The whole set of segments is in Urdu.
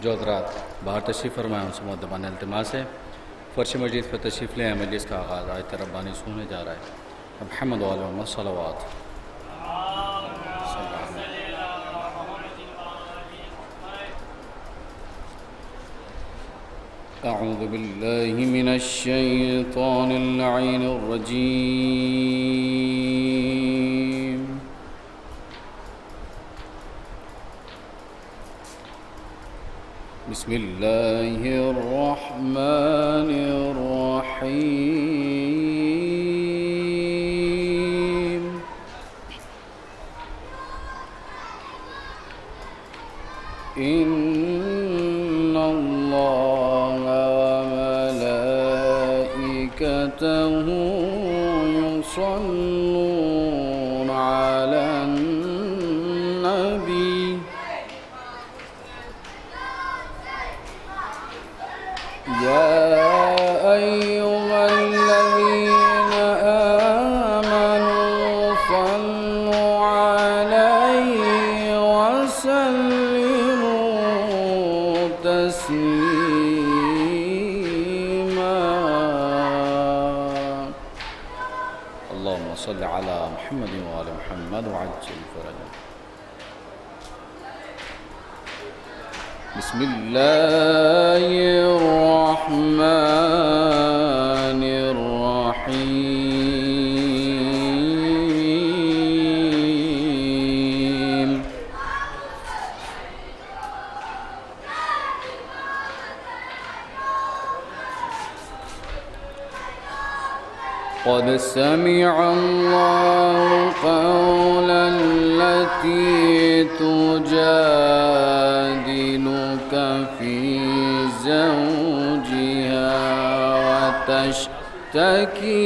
جو حضرات باہر تشریف فرمائے ان سے مؤدبانہ التماس ہے فرش مجید پر تشریف لے مجلس کا آغاز آیت ربانی سننے جا رہا ہے. محمد و علیہ وسلم صلوات. اعوذ باللہ من الشیطان اللعین الرجیم. بسم اللہ الرحمن الرحیم. ان اللہ وملائکتہ یصلون علی النبی یا ایہا الذین آمنوا صلوا علیہ وسلموا تسلیما. اللہم صل علی محمد وآل محمد وعجل فرجہ. بسم اللہ الرحمن الرحیم. قد سمع اللہ قول التي تجادلك في زوجها وتشتكي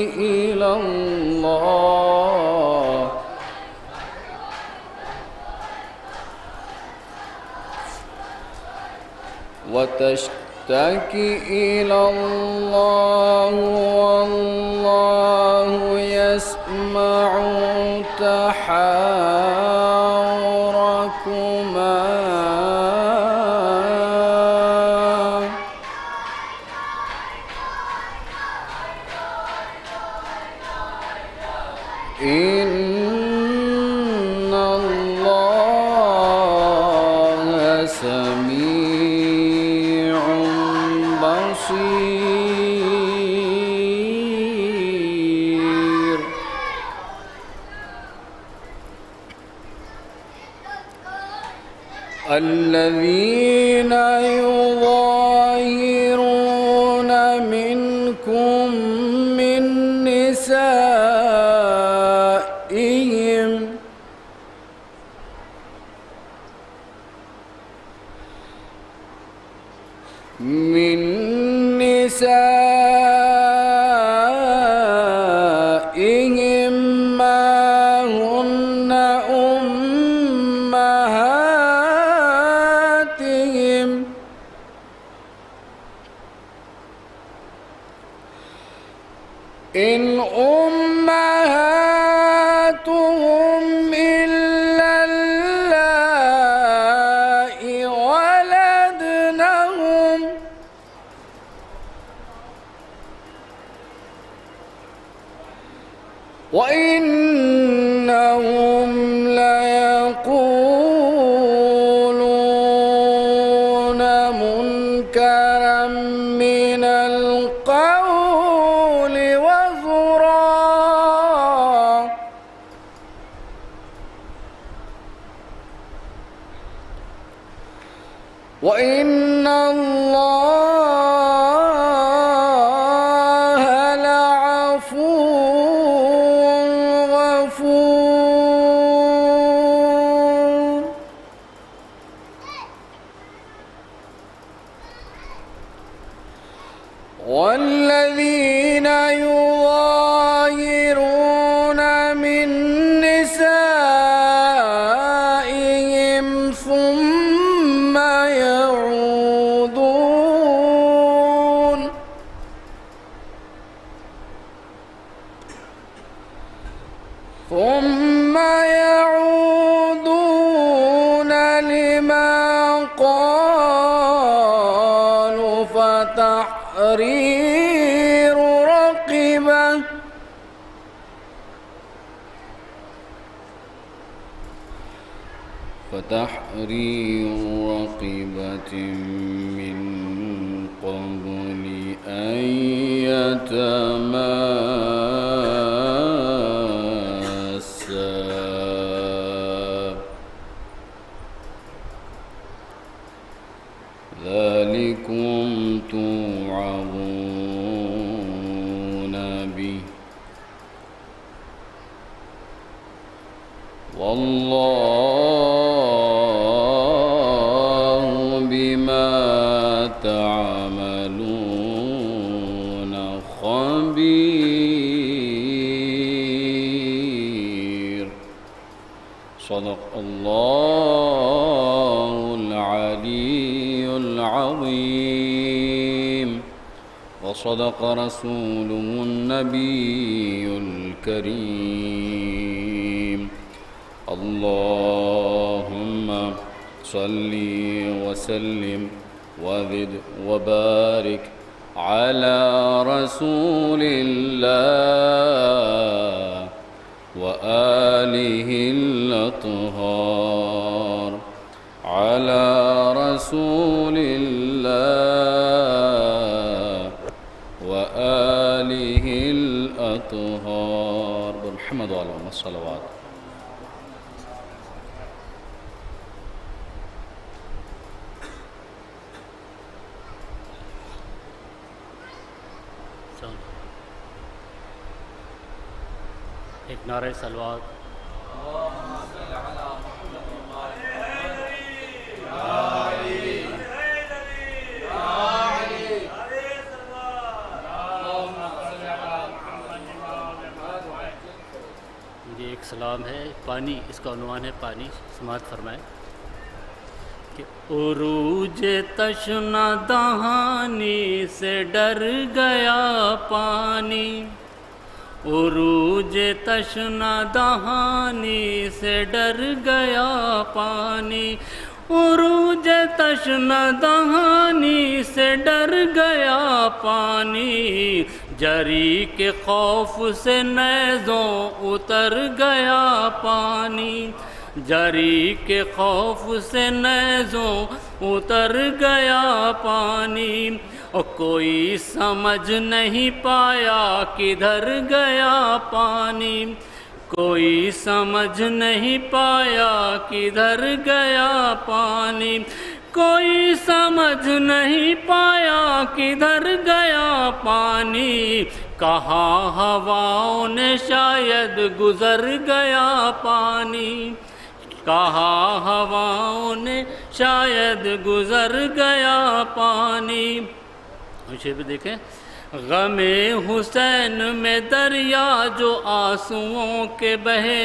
إلى الله والله يسمع تحاوركما. إن الله سميع بصير. الذين يظاهرون منكم من نسائهم ما هن أمهاتهم إن أمهاتهم إلا اللائي ولدنهم وإنهم ليقولون منكرا من القول وزورا. وإن الله لعفو غفور. والذين يظاهرون من نسائهم ثم يعودون لما قالوا فتحرير رقبة من قبل أن يتماسا ذلكم توعظون به والله بما تعملون خبير. صدق الله العلي العظيم وصدق رسوله النبي الكريم. اللهم صل وسلم وزد وبارك على رسول الله وآله الأطهار، على رسول الله وآله الأطهار. محمد وعلى آله الصلوات. ایک نعرہ صلوات. یہ ایک سلام ہے. پانی، اس کا عنوان ہے پانی. سماعت فرمائیں کہ عروج تشنہ دہانی سے ڈر گیا پانی، عروج تشنہ دہانی سے ڈر گیا پانی، عروج تشنہ دہانی سے ڈر گیا پانی، جری کے خوف سے نیزوں اتر گیا پانی، جری کے خوف سے نیزوں اتر گیا پانی، اور کوئی سمجھ نہیں پایا کدھر گیا پانی، کوئی سمجھ نہیں پایا کدھر گیا پانی، کوئی سمجھ نہیں پایا کدھر گیا پانی، کہاں ہواؤں نے شاید گزر گیا پانی، کہاں ہواؤں نے شاید گزر گیا پانی. شعر بھی دیکھیں. غم حسین میں دریا جو آنسوؤں کے بہے،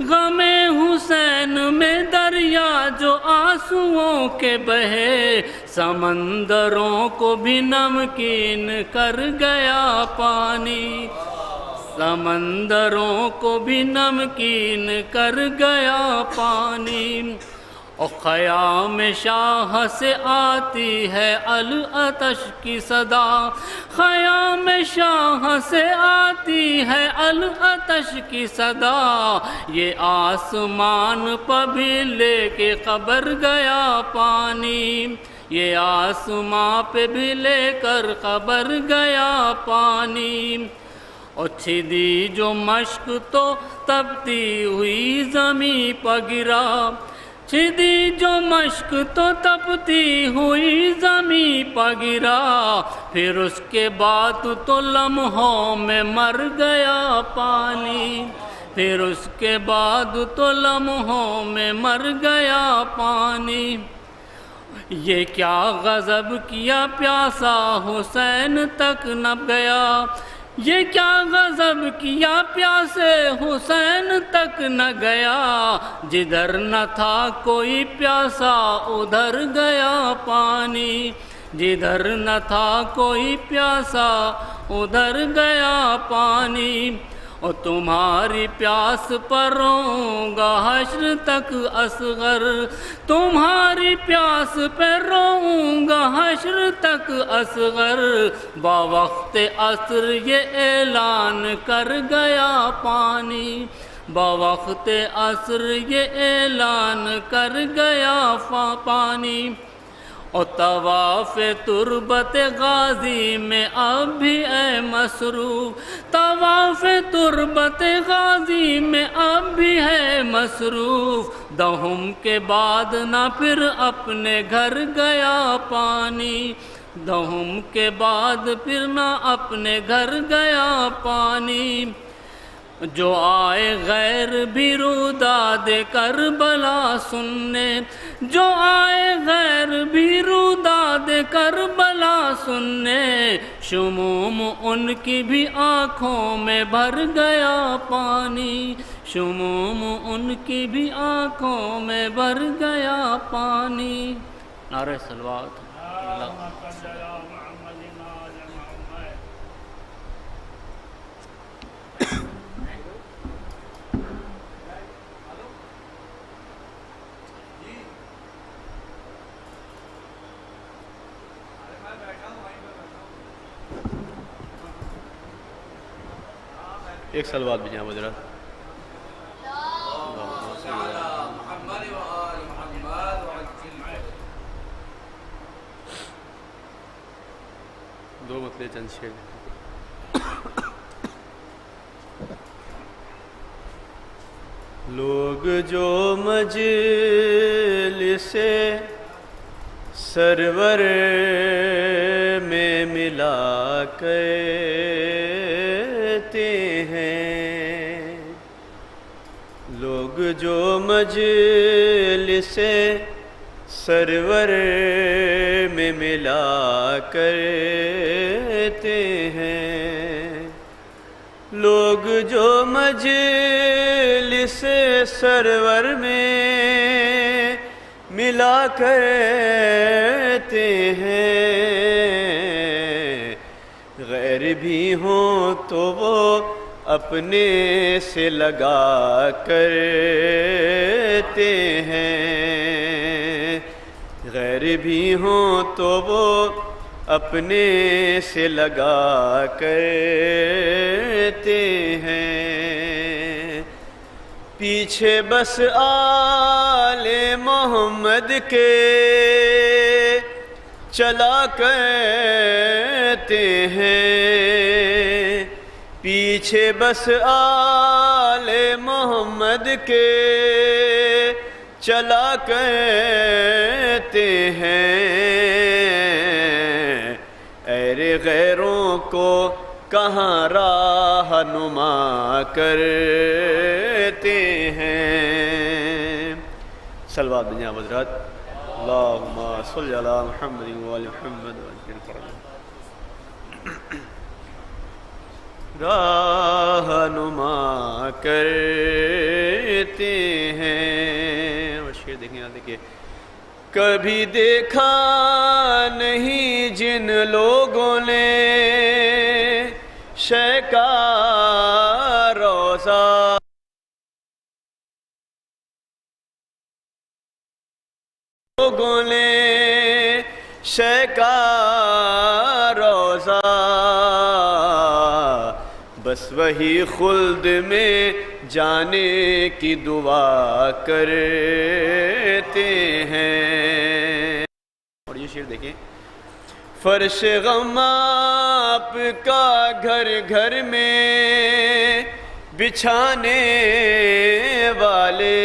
غم حسین میں دریا جو آنسوؤں کے بہے، سمندروں کو بھی نمکین کر گیا پانی، سمندروں کو بھی نمکین کر گیا پانی، اور خیام شاہ سے آتی ہے العطش کی صدا، خیام شاہ سے آتی ہے العطش کی صدا، یہ آسمان پہ بھی لے کے قبر گیا پانی، یہ آسمان پہ بھی لے کر قبر گیا پانی، اور چھدی جو مشق تو تپتی ہوئی زمیں پہ گرا، چھدی جو مشق تو تپتی ہوئی زمیں پہ گرا، پھر اس کے بعد تو لمحوں میں مر گیا پانی، پھر اس کے بعد تو لمحوں میں مر گیا پانی، یہ کیا غضب کیا پیاسا حسین تک نہ گیا، یہ کیا غضب کیا پیاسے حسین تک نہ گیا، جدھر نہ تھا کوئی پیاسا ادھر گیا پانی، جدھر نہ تھا کوئی پیاسا ادھر گیا پانی، اور تمہاری پیاس پر روؤں گا حشر تک اصغر، تمہاری پیاس پر روؤں گا حشر تک اصغر، باوقت عصر یہ اعلان کر گیا پانی، بوقت عصر یہ اعلان کر گیا پانی، اور طواف تربت غازی میں اب بھی اے مصروف، طواف تربت غازی میں اب بھی ہے مصروف، دہم کے بعد نہ پھر اپنے گھر گیا پانی، دہم کے بعد پھر نہ اپنے گھر گیا پانی، جو آئے غیر بھی روداد کربلا سننے، جو آئے غیر بھی روداد کربلا سننے، شموم ان کی بھی آنکھوں میں بھر گیا پانی، شموم ان کی بھی آنکھوں میں بھر گیا پانی۔ نعرہ صلوات ایک سلوات بھی جناب حضرات۔ دو مطلع چند شعر۔ لوگ جو مجلس سرور میں ملا کرتے ہیں، لوگ جو مجلس سرور میں ملا کرتے ہیں، لوگ جو مجلس سرور میں ملا کرتے ہیں، غیر بھی ہوں تو وہ اپنے سے لگا کرتے ہیں، غیر بھی ہوں تو وہ اپنے سے لگا کرتے ہیں، پیچھے بس آل محمد کے چلا کرتے ہیں، پیچھے بس آل محمد کے چلا کرتے ہیں، اے غیروں کو کہاں راہنما کرتے ہیں۔ صلوات بجائے حضرات، اللہم صلی علی محمد وآل محمد راہنما کرتے ہیں۔ اور شعر دیکھیں، یہاں دیکھیں، کبھی دیکھا نہیں جن لوگوں نے شے کا روضہ، لوگوں نے شے کا روضہ، بس وہی خلد میں جانے کی دعا کرتے ہیں۔ اور یہ شعر دیکھیں، فرش غم آپ کا گھر گھر میں بچھانے والے،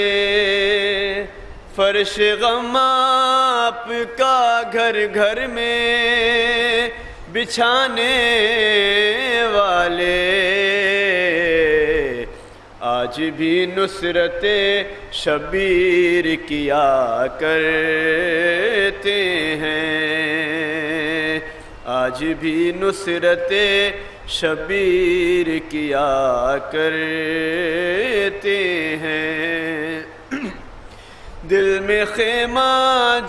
فرش غم آپ کا گھر گھر میں بچھانے والے، آج بھی نصرت شبیر کیا کرتے ہیں، آج بھی نصرت شبیر کیا کرتے ہیں، دل میں خیمہ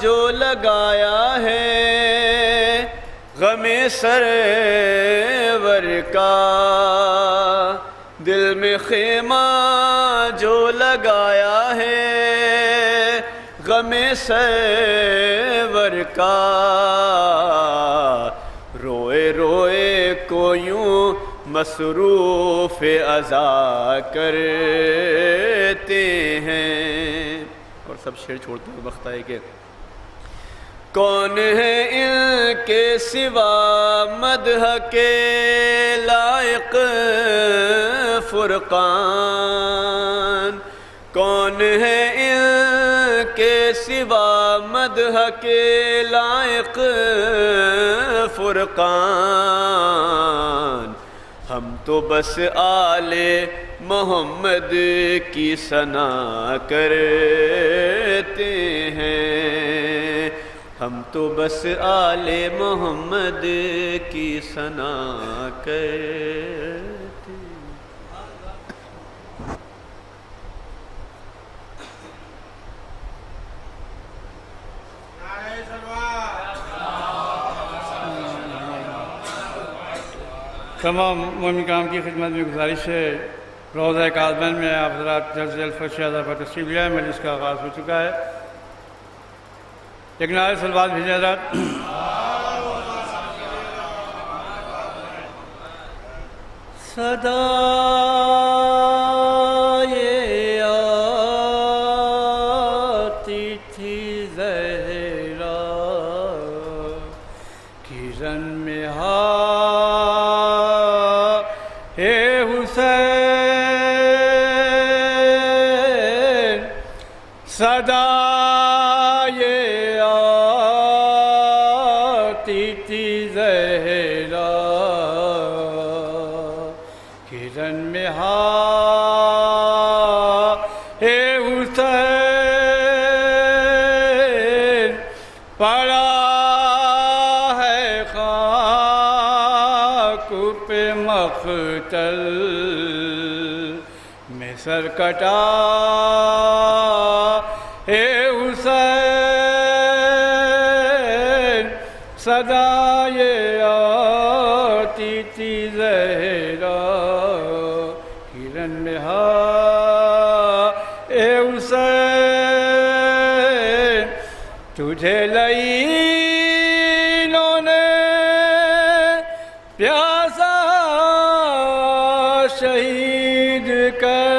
جو لگایا ہے غم سرور کا، دل میں خیمہ جو لگایا ہے غم سرور کا، روئے روئے کو یوں مصروف ازا کرتے ہیں. اور سب شعر چھوڑتے ہوئے وقت آئے کہ کون ہے ان کے سوا مدح کے لائق فرقان, کون ہے ان کے سوا مدح کے لائق فرقان. ہم تو بس آل محمد کی ثنا کرتے ہیں, ہم تو بس آل محمد کی ثنا کرتے ہیں. تمام مومن کرام کی خدمت میں گزارش ہے, روضہ کاظمین میں آپ حضرات جلد الفرش ادا پر تشریف لے آئے. مجلس کا آغاز ہو چکا ہے. ایک نعرہ صلوات بھیجیں حضرات. صدا یہ آتی تھی زہرا کی رن میں صدا یہ آتی تھی زہرا کرن میں ہے حسین پڑا ہے خاک پہ مقتل میں سر کٹا حسین صدا یہ آتی تھی زہرا کرن میں اے حسین تجھے لعینوں نے پیاسا شہید کر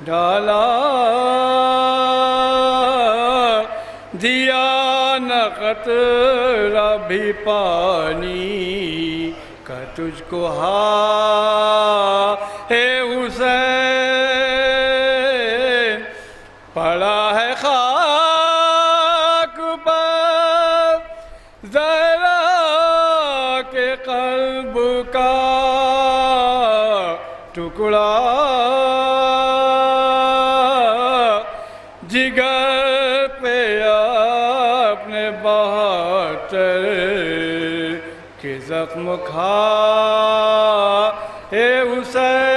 ڈالا دیا نہ قطرہ بھی پانی کا تجھ کو ہے حسین پڑا ہے خاک پر زہرا کے قلب کا ٹکڑا جگر پہ اپنے بہتر کے زخم کھا حسین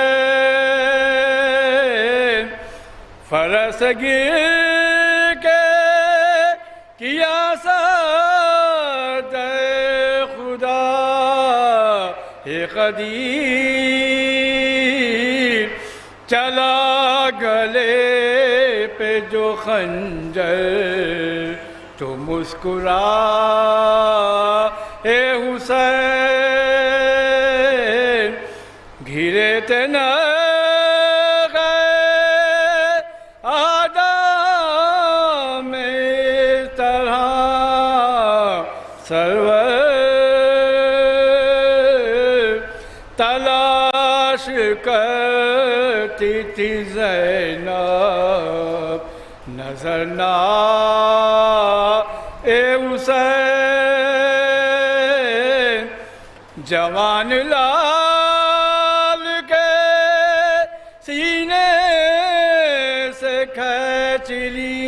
فرس گر کے کیا سد خدا قدیر چلا گلے پہ جو خنجر تو مسکرا حسین گھرے تھے آدم اس طرح سرور تلاش کرتی تھی زینب نظر نہ حسین جوان لال کے سینے سے کھینچ لی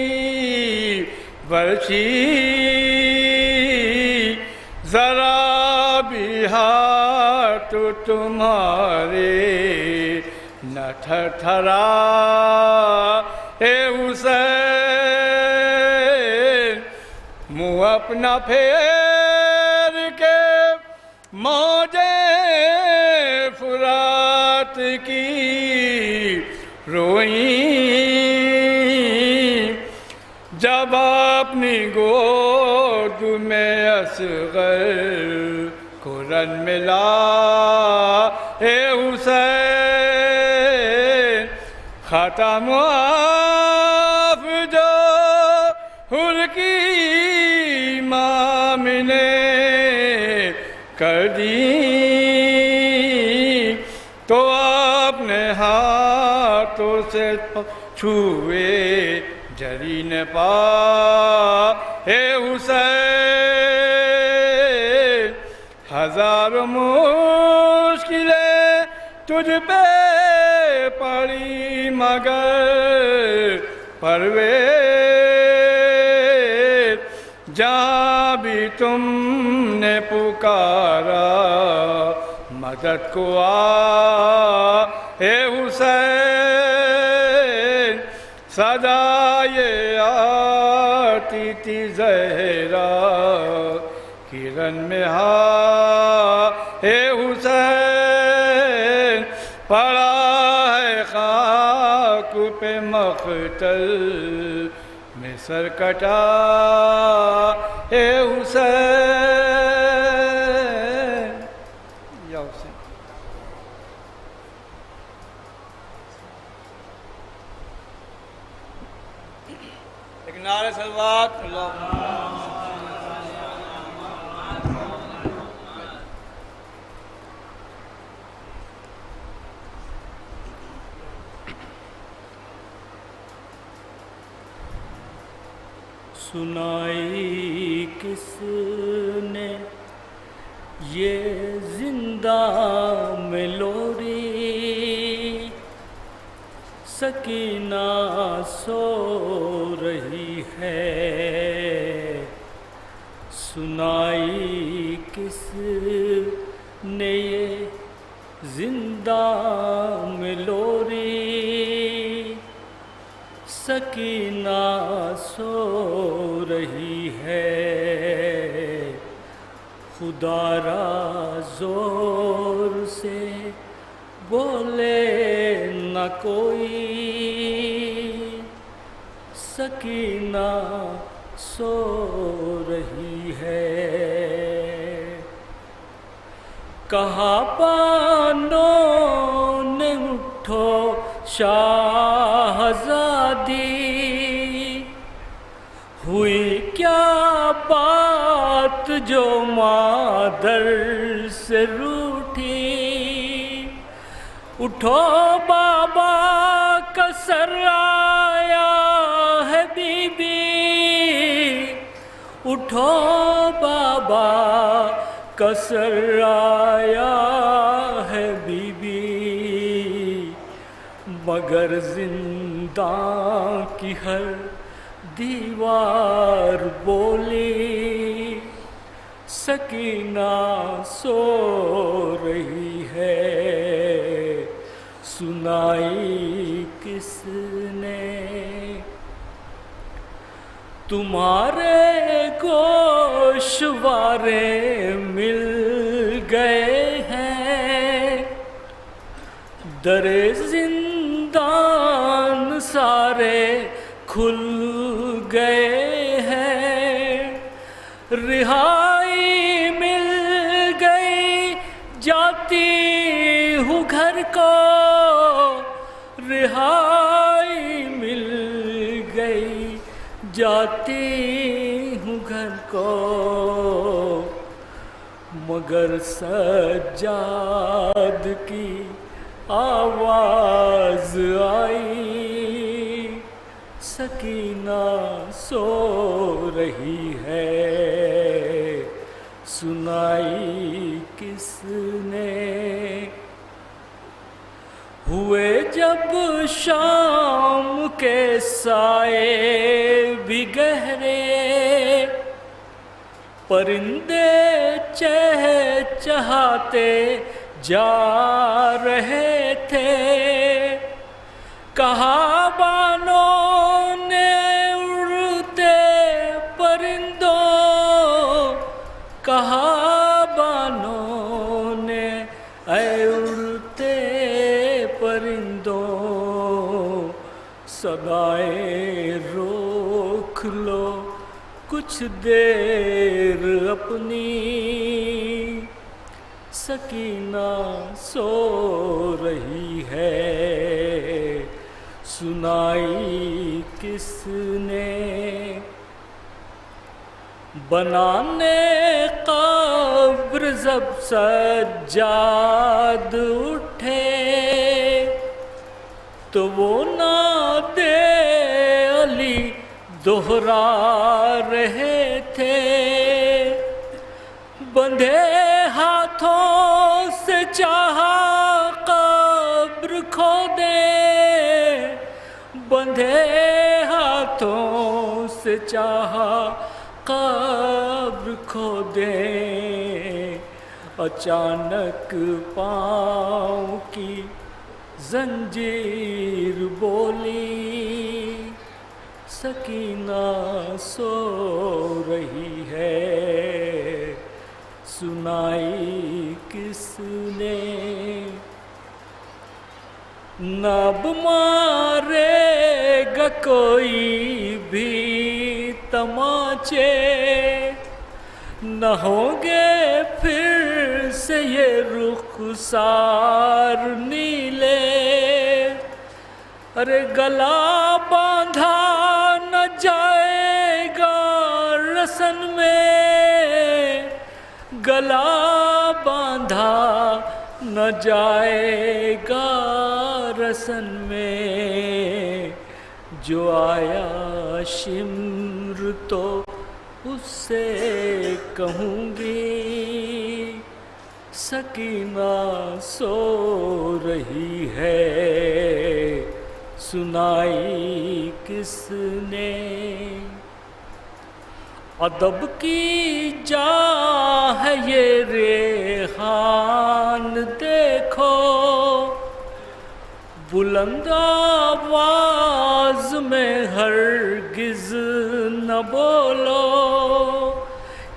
برچی ذرا بھی ہاتھ تمہارے نہ تھرتھرا حسین منہ اپنا پھیر کے موجے فرات کی روئیں جب اپنی گود میں اصغر قرآن ملا اے حسین ختم افجار کی امام نے کر دی تو اپنے ہاتھوں سے چھوئے جرین پا اے حسین ہزاروں مشکلیں تجھ پہ پڑی مگر پرویز جہاں بھی تم نے پکارا مدد کو آ اے حسین صدائے آتی تھی زہرا کرن میں اے حسین پڑا ہے خاک پہ مقتل میں سر کٹا اے حسین یا حسین ایک نعرہ صلوات سنائی کس نے یہ زندہ میں لوری سکینہ سو رہی ہے سنائی کس نے یہ زندہ میں لوری سکینہ سو رہی ہے خدا را زور سے بولے نہ کوئی سکینہ سو رہی ہے کہا بانوں نے اٹھو شاہزادی ہوئی کیا بات جو مادر سے روٹھی اٹھو بابا کا سر آیا ہے بی بی اٹھو بابا کا سر آیا ہے بی بی مگر زندان کی ہر دیوار بولی سکینہ سو رہی ہے سنائی کس نے تمہارے گوشوارے مل گئے ہیں در زندان سارے کھل گئے ہیں رہائی مل گئی جاتی ہوں گھر کو رہائی مل گئی جاتی ہوں گھر کو مگر سجاد کی آواز آئی سکینہ سو رہی ہے سنائی کس نے ہوئے جب شام کے سائے بھی گہرے پرندے چہچہاتے جا رہے تھے کہا بانوں نے اڑتے پرندوں کہا بانوں نے اے اڑتے پرندوں صدائیں روک لو کچھ دیر اپنی سکینہ سو رہی ہے، سنائی کس نے؟ بنانے قبر جب سجاد اٹھے تو وہ نعت علی دہرا رہے تھے، بندھے ہاتھوں سے چاہا قبر کھودے، بندھے ہاتھوں سے چاہا قبر کھودے، اچانک پاؤں کی زنجیر بولی، سکینہ سو رہی ہے، سنائی کس نے؟ نب مارے گا کوئی بھی تماچے، نہ ہوں گے پھر سے یہ رخسار نیلے، ارے گلا باندھا نہ جائے گا رسن میں، گلا باندھا نہ جائے گا رسن میں، جو آیا شمر تو اس سے کہوں گی، سکینہ سو رہی ہے، سنائی کس نے؟ ادب کی جا ہے یہ ریحان دیکھو، بلند آواز میں ہرگز نہ بولو،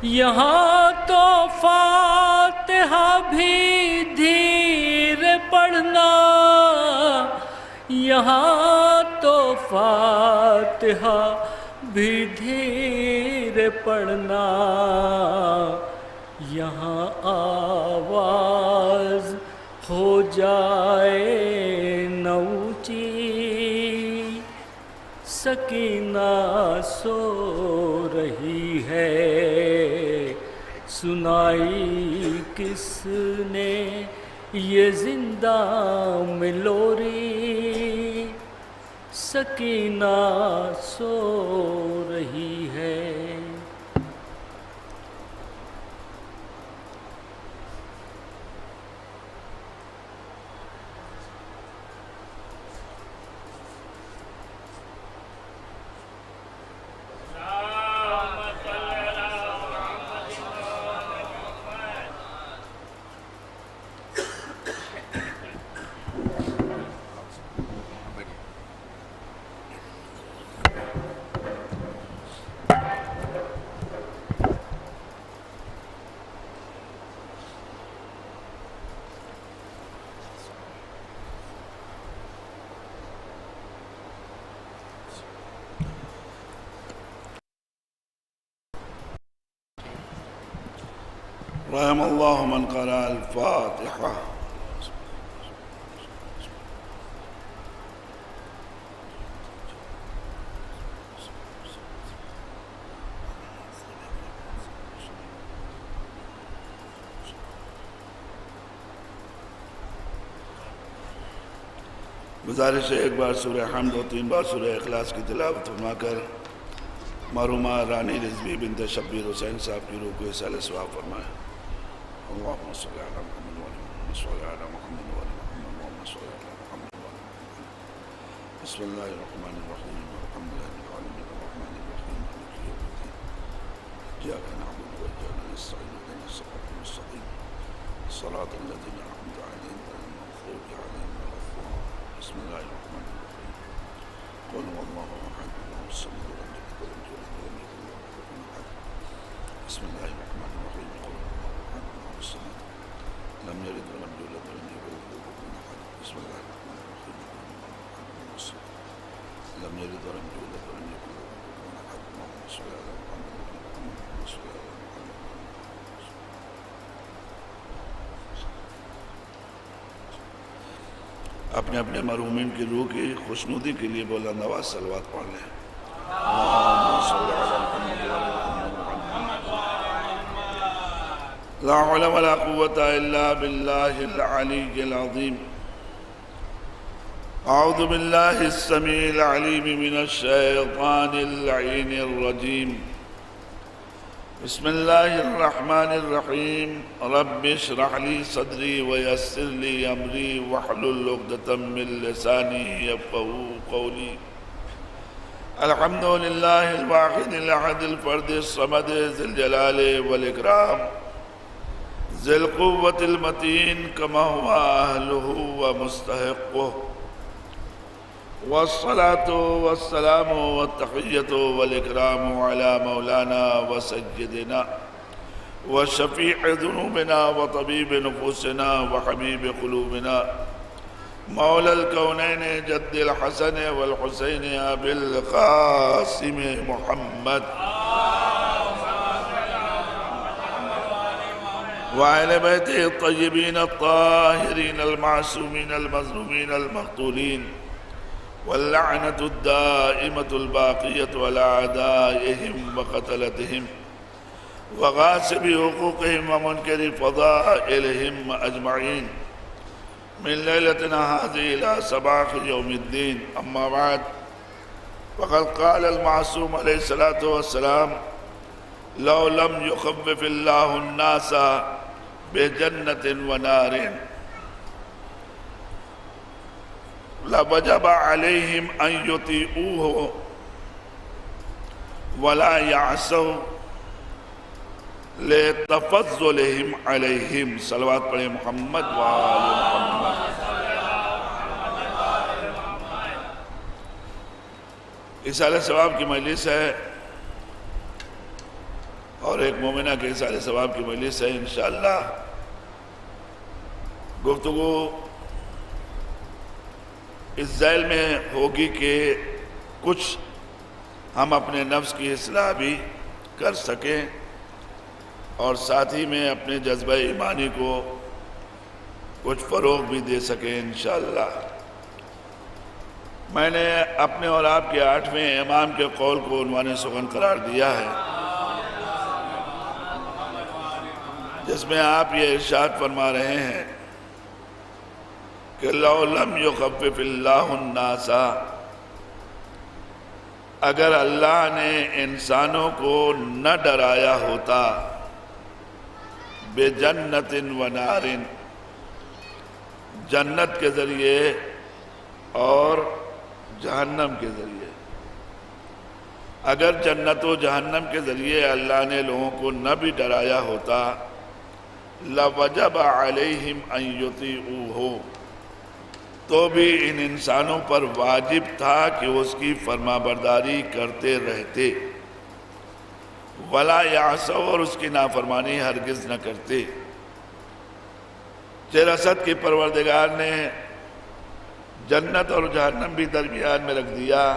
یہاں تو فاتحہ بھی دھیر پڑھنا، یہاں تو فاتحہ بھی دھیر پڑھنا، یہاں آواز ہو جائے نہ اونچی، سکینہ سو رہی ہے، سنائی کس نے؟ یہ زندہ ملوری، سکینہ سو رہی ہے۔ رحم اللہ من قرأ الفاتحہ۔ گزارش ہے ایک بار سورہ حمد و 3 بار سورہ اخلاص کی تلاوت فرما کر مرحومہ رانی رضوی بنت شبیر حسین صاحب کی روح کو اصالہ ثواب فرمائے۔ اللہم صلی علی محمد وعلی محمد صلی علی محمد وعلی محمد اللہم صلی علی محمد وعلی محمد۔ بسم اللہ الرحمن الرحیم الحمد للہ رب العالمین الرحمن الرحیم مالک یوم الدین ایاک نعبد و ایاک نستعین اهدنا الصراط المستقیم صراط الذین انعمت علیہم غیر المغضوب علیہم ولا الضالین۔ بسم اللہ الرحمن الرحیم قل هو اللہ احد اللہ الصمد لم یلد ولم یولد ولم یکن له کفوا احد۔ بسم اللہ الرحمن الرحیم قل هو اللہ احد اللہ الصمد لم یلد ولم یولد ولم یکن له کفوا احد۔ بسم اللہ الرحمن الرحیم قل هو اللہ احد اللہ الصمد لم یلد ولم یولد ولم یکن له کفوا احد۔ اللہم صلی علی محمد وعلی محمد اللہم صلی علی محمد وعلی محمد۔ اپنے اپنے مرحومین کی روح کی خوشنودی کے لیے بلند آواز صلوات پڑھ لیں۔ لا حول ولا قوة إلا بالله العلي العظيم۔ أعوذ بالله السميع العليم من الشيطان اللعين الرجيم۔ بسم الله الرحمن الرحيم۔ رب اشرح لي صدري ويسر لي أمري واحلل عقدة من لساني يفقهوا قولي۔ الحمد لله الواحد الأحد الفرد الصمد ذي الجلال والإكرام، ذي القوة المتين كما هو أهله ومستحقه، والصلاة والسلام والتحية والإكرام على مولانا وسيدنا وشفيع ذنوبنا وطبيب نفوسنا وحبيب قلوبنا مولى الكونين جد الحسن والحسين أبي القاسم محمد وعلى بيته الطيبين الطاهرين المعصومين المظلومين المقتولين، واللعنة الدائمة الباقية على أعدائهم وقتلتهم وغاصب حقوقهم ومنكر فضائلهم أجمعين من ليلتنا هذه إلى صباح يوم الدين. أما بعد، فقد قال المعصوم عليه الصلاة والسلام: لو لم يخفف الله الناس بجنة ونار لوجب عليهم أن يطيعوه ولا يعصوا لتفضلهم عليهم۔ صلوات پڑھیں محمد وآل محمد۔ اِیصال ثواب کی مجلس ہے اور ایک مومنہ کے اِیصال ثواب کی مجلس ہے۔ انشاءاللہ گفتگو اس ذیل میں ہوگی کہ کچھ ہم اپنے نفس کی اصلاح بھی کر سکیں اور ساتھ ہی میں اپنے جذبہ ایمانی کو کچھ فروغ بھی دے سکیں انشاءاللہ۔ میں نے اپنے اور آپ کے 8ویں امام کے قول کو عنوان سخن قرار دیا ہے، جس میں آپ یہ ارشاد فرما رہے ہیں کہ لو لم یخفف اللہ الناس، اگر اللہ نے انسانوں کو نہ ڈرایا ہوتا بجنت و نار، جنت کے ذریعے اور جہنم کے ذریعے، اگر جنت و جہنم کے ذریعے اللہ نے لوگوں کو نہ بھی ڈرایا ہوتا لوجب علیہم ان یطیعوہ، تو بھی ان انسانوں پر واجب تھا کہ اس کی فرما برداری کرتے رہتے، ولا یعصوا، اور اس کی نافرمانی ہرگز نہ کرتے۔ رسد کے پروردگار نے جنت اور جہنم بھی درمیان میں رکھ دیا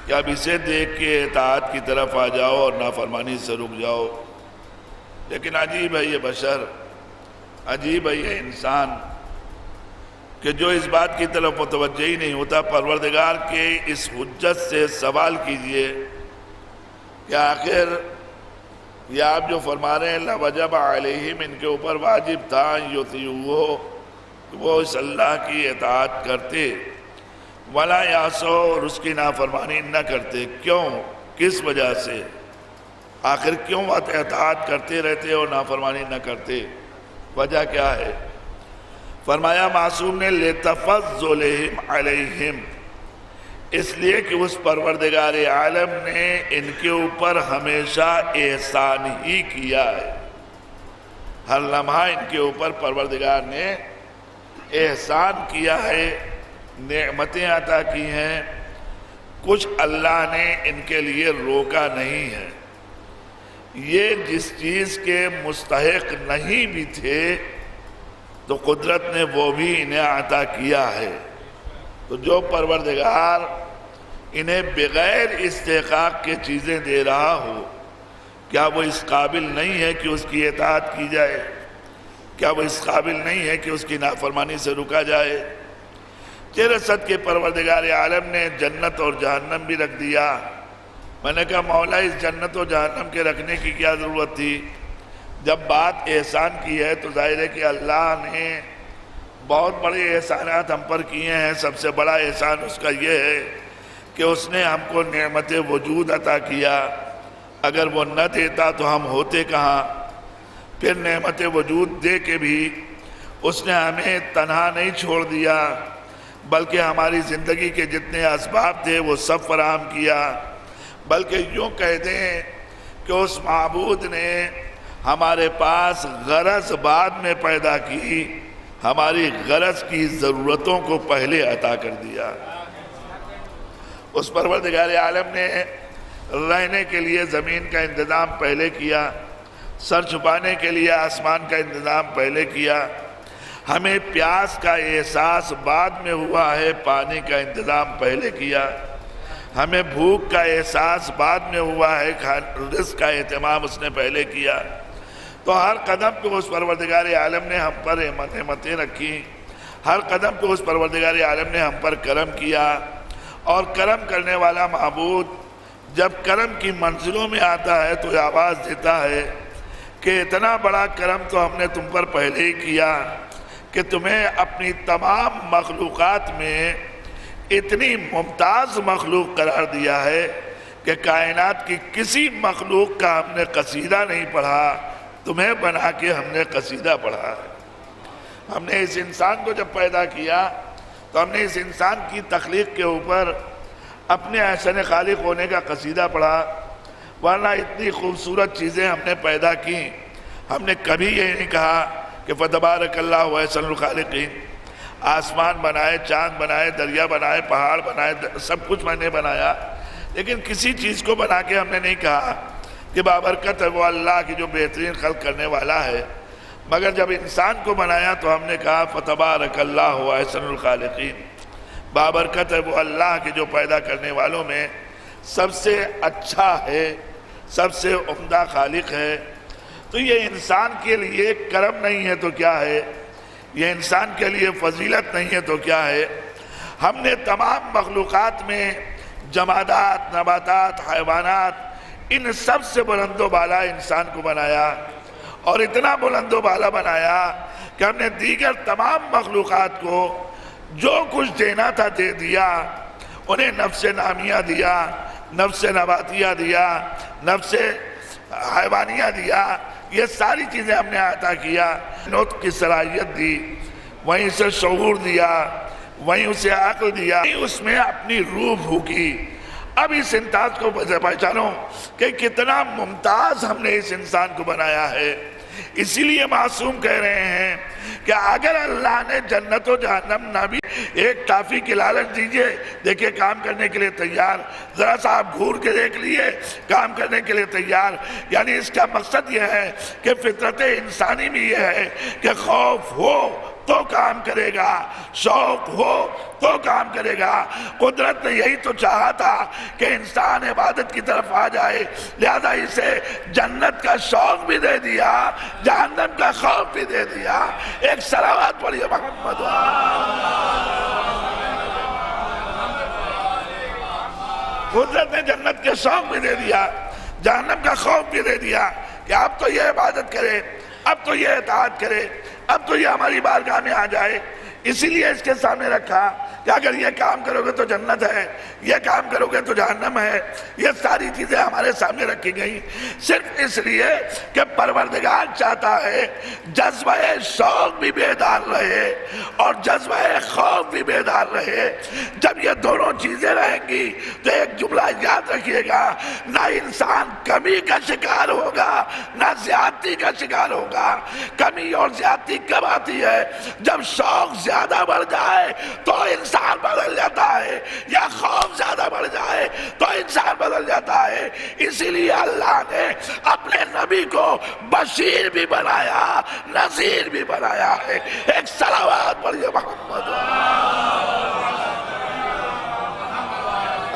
کہ اب اسے دیکھ کے اطاعت کی طرف آ جاؤ اور نافرمانی سے رک جاؤ۔ لیکن عجیب ہے یہ بشر، عجیب ہے یہ انسان کہ جو اس بات کی طرف متوجہ ہی نہیں ہوتا۔ پروردگار کے اس حجت سے سوال کیجئے کہ آخر یہ آپ جو فرما رہے ہیں لَوَجَبَ عَلَيْهِمْ، ان کے اوپر واجب تھا یطیعوہ، وہ اس اللہ کی اطاعت کرتے، وَلَا یعصوا، اور اس کی نافرمانی نہ کرتے۔ کیوں؟ کس وجہ سے؟ آخر کیوں اطاعت کرتے رہتے اور نافرمانی نہ کرتے؟ وجہ کیا ہے؟ فرمایا معصوم نے لِتَفَضُّلِهِمْ عَلَيْهِمْ، اس لیے کہ اس پروردگار عالم نے ان کے اوپر ہمیشہ احسان ہی کیا ہے۔ ہر لمحہ ان کے اوپر پروردگار نے احسان کیا ہے، نعمتیں عطا کی ہیں، کچھ اللہ نے ان کے لیے روکا نہیں ہے۔ یہ جس چیز کے مستحق نہیں بھی تھے تو قدرت نے وہ بھی انہیں عطا کیا ہے۔ تو جو پروردگار انہیں بغیر استحقاق کے چیزیں دے رہا ہو، کیا وہ اس قابل نہیں ہے کہ اس کی اطاعت کی جائے؟ کیا وہ اس قابل نہیں ہے کہ اس کی نافرمانی سے رکا جائے؟ تیرے صدقے پروردگار عالم نے جنت اور جہنم بھی رکھ دیا۔ میں نے کہا مولا اس جنت و جہنم کے رکھنے کی کیا ضرورت تھی؟ جب بات احسان کی ہے تو ظاہر ہے کہ اللہ نے بہت بڑے احسانات ہم پر کیے ہیں۔ سب سے بڑا احسان اس کا یہ ہے کہ اس نے ہم کو نعمت وجود عطا کیا۔ اگر وہ نہ دیتا تو ہم ہوتے کہاں؟ پھر نعمت وجود دے کے بھی اس نے ہمیں تنہا نہیں چھوڑ دیا، بلکہ ہماری زندگی کے جتنے اسباب تھے وہ سب فراہم کیا۔ بلکہ یوں کہہ دیں کہ اس معبود نے ہمارے پاس غرض بعد میں پیدا کی، ہماری غرض کی ضرورتوں کو پہلے عطا کر دیا۔ اس پروردگار عالم نے رہنے کے لیے زمین کا انتظام پہلے کیا، سر چھپانے کے لیے آسمان کا انتظام پہلے کیا۔ ہمیں پیاس کا احساس بعد میں ہوا ہے، پانی کا انتظام پہلے کیا۔ ہمیں بھوک کا احساس بعد میں ہوا ہے، رزق کا اہتمام اس نے پہلے کیا۔ تو ہر قدم پہ اس پروردگار عالم نے ہم پر نعمتیں رکھی، ہر قدم پہ اس پروردگار عالم نے ہم پر کرم کیا۔ اور کرم کرنے والا معبود جب کرم کی منزلوں میں آتا ہے تو یہ آواز دیتا ہے کہ اتنا بڑا کرم تو ہم نے تم پر پہلے ہی کیا کہ تمہیں اپنی تمام مخلوقات میں اتنی ممتاز مخلوق قرار دیا ہے کہ کائنات کی کسی مخلوق کا ہم نے قصیدہ نہیں پڑھا، تمہیں بنا کے ہم نے قصیدہ پڑھا ہے۔ ہم نے اس انسان کو جب پیدا کیا تو ہم نے اس انسان کی تخلیق کے اوپر اپنے احسن خالق ہونے کا قصیدہ پڑھا، ورنہ اتنی خوبصورت چیزیں ہم نے پیدا کی۔ ہم نے کبھی یہ نہیں کہا کہ فتبارک اللہ احسن الخالقین۔ آسمان بنائے، چاند بنائے، دریا بنائے، پہاڑ بنائے، سب کچھ میں نے بنایا، لیکن کسی چیز کو بنا کے ہم نے نہیں کہا کہ بابرکت ہے وہ اللہ کی جو بہترین خلق کرنے والا ہے۔ مگر جب انسان کو بنایا تو ہم نے کہا فتبارک اللہ احسن الخالقین، بابرکت ہے وہ اللہ کی جو پیدا کرنے والوں میں سب سے اچھا ہے، سب سے عمدہ خالق ہے۔ تو یہ انسان کے لیے کرم نہیں ہے تو کیا ہے؟ یہ انسان کے لیے فضیلت نہیں ہے تو کیا ہے؟ ہم نے تمام مخلوقات میں جمادات، نباتات، حیوانات، ان سب سے بلند و بالا انسان کو بنایا، اور اتنا بلند و بالا بنایا کہ ہم نے دیگر تمام مخلوقات کو جو کچھ دینا تھا دے دیا۔ انہیں نفس نامیہ دیا، نفس نباتیہ دیا، نفس حیوانیہ دیا، یہ ساری چیزیں ہم نے عطا کیا۔ نطق کی صلاحیت دی، وہیں سے شعور دیا، وہیں اسے عقل دیا، وہیں اس میں اپنی روح بھوکی۔ اب اس امتاز کو پہچانو کہ کتنا ممتاز ہم نے اس انسان کو بنایا ہے۔ اسی لیے معصوم کہہ رہے ہیں کہ اگر اللہ نے جنت و جہنم نہ بھی ایک ٹافی کی لالچ دیجئے، دیکھیں کام کرنے کے لیے تیار، ذرا سا آپ گھور کے دیکھ لیے، کام کرنے کے لیے تیار۔ یعنی اس کا مقصد یہ ہے کہ فطرت انسانی بھی یہ ہے کہ خوف ہو تو کام کرے گا، شوق ہو تو کام کرے گا۔ قدرت نے یہی تو چاہا تھا کہ انسان عبادت کی طرف آ جائے، لہذا اسے جنت کا شوق بھی دے دیا، جہنم کا خوف بھی دے دیا۔ ایک صلوات پڑھیے محمد۔ قدرت نے جنت کے شوق بھی دے دیا، جہنم کا خوف بھی دے دیا کہ اب تو یہ عبادت کرے، اب تو یہ اطاعت کرے، اب تو یہ ہماری بارگاہ میں آ جائے۔ اسی لیے اس کے سامنے رکھا کہ اگر یہ کام کرو گے تو جنت ہے، یہ کام کرو گے تو جہنم ہے۔ یہ ساری چیزیں ہمارے سامنے رکھی گئی صرف اس لیے کہ پروردگار چاہتا ہے جذبہ شوق بھی بیدار رہے اور جذبہ خوف بھی بیدار رہے۔ جب یہ دونوں چیزیں رہیں گی تو ایک جملہ یاد رکھیے گا، نہ انسان کمی کا شکار ہوگا نہ زیادتی کا شکار ہوگا۔ کمی اور زیادتی کب آتی ہے؟ جب شوق زیادہ بڑھ جائے تو انسان بدل جاتا ہے، یا خوف زیادہ بڑھ جائے تو انسان بدل جاتا ہے۔ اسی لیے اللہ نے اپنے نبی کو بشیر بھی بنایا، نذیر بھی بنایا ہے۔ ایک صلوات پڑھیے محمد۔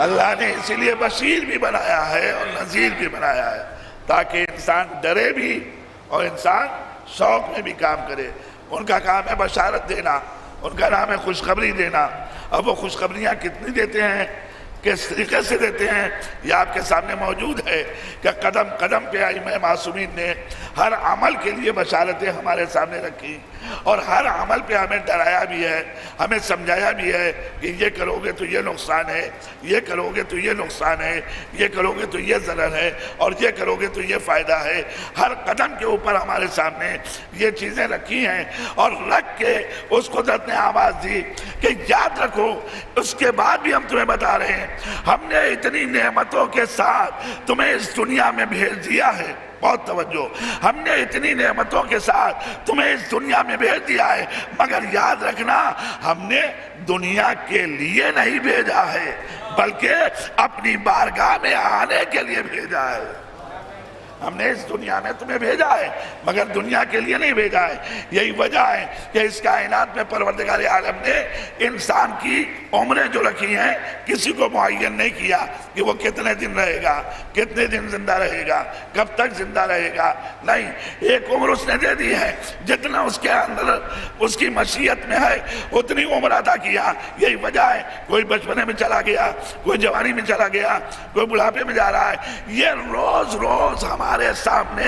اللہ نے اسی لیے بشیر بھی بنایا ہے اور نذیر بھی بنایا ہے تاکہ انسان ڈرے بھی اور انسان شوق میں بھی کام کرے۔ ان کا کام ہے بشارت دینا، ان کا نام ہے خوشخبری دینا. اب وہ خوشخبریاں کتنی دیتے ہیں، کس طریقے سے دیتے ہیں، یہ آپ کے سامنے موجود ہے کہ قدم قدم پہ ائمہ معصومین نے ہر عمل کے لیے بشارتیں ہمارے سامنے رکھی، اور ہر عمل پہ ہمیں ڈرایا بھی ہے، ہمیں سمجھایا بھی ہے کہ یہ کرو گے تو یہ نقصان ہے، یہ کرو گے تو یہ نقصان ہے، یہ کرو گے تو یہ ضرر ہے، اور یہ کرو گے تو یہ فائدہ ہے. ہر قدم کے اوپر ہمارے سامنے یہ چیزیں رکھی ہیں، اور رکھ کے اس قدرت نے آواز دی کہ یاد رکھو. اس کے بعد بھی ہم تمہیں بتا رہے ہیں ہم نے اتنی نعمتوں کے ساتھ تمہیں اس دنیا میں بھیج دیا ہے. بہت توجہ، ہم نے اتنی نعمتوں کے ساتھ تمہیں اس دنیا میں بھیج دیا ہے، مگر یاد رکھنا ہم نے دنیا کے لیے نہیں بھیجا ہے بلکہ اپنی بارگاہ میں آنے کے لیے بھیجا ہے. ہم نے اس دنیا میں تمہیں بھیجا ہے مگر دنیا کے لیے نہیں بھیجا ہے. یہی وجہ ہے کہ اس کائنات میں پروردگار عالم نے انسان کی عمریں جو رکھی ہیں کسی کو معین نہیں کیا کہ وہ کتنے دن رہے گا، کتنے دن زندہ رہے گا، کب تک زندہ رہے گا. نہیں، ایک عمر اس نے دے دی ہے، جتنا اس کے اندر اس کی مشیت میں ہے اتنی عمر عطا کیا. یہی وجہ ہے کوئی بچپنے میں چلا گیا، کوئی جوانی میں چلا گیا، کوئی بڑھاپے میں جا رہا ہے. یہ روز روز ہمارے سامنے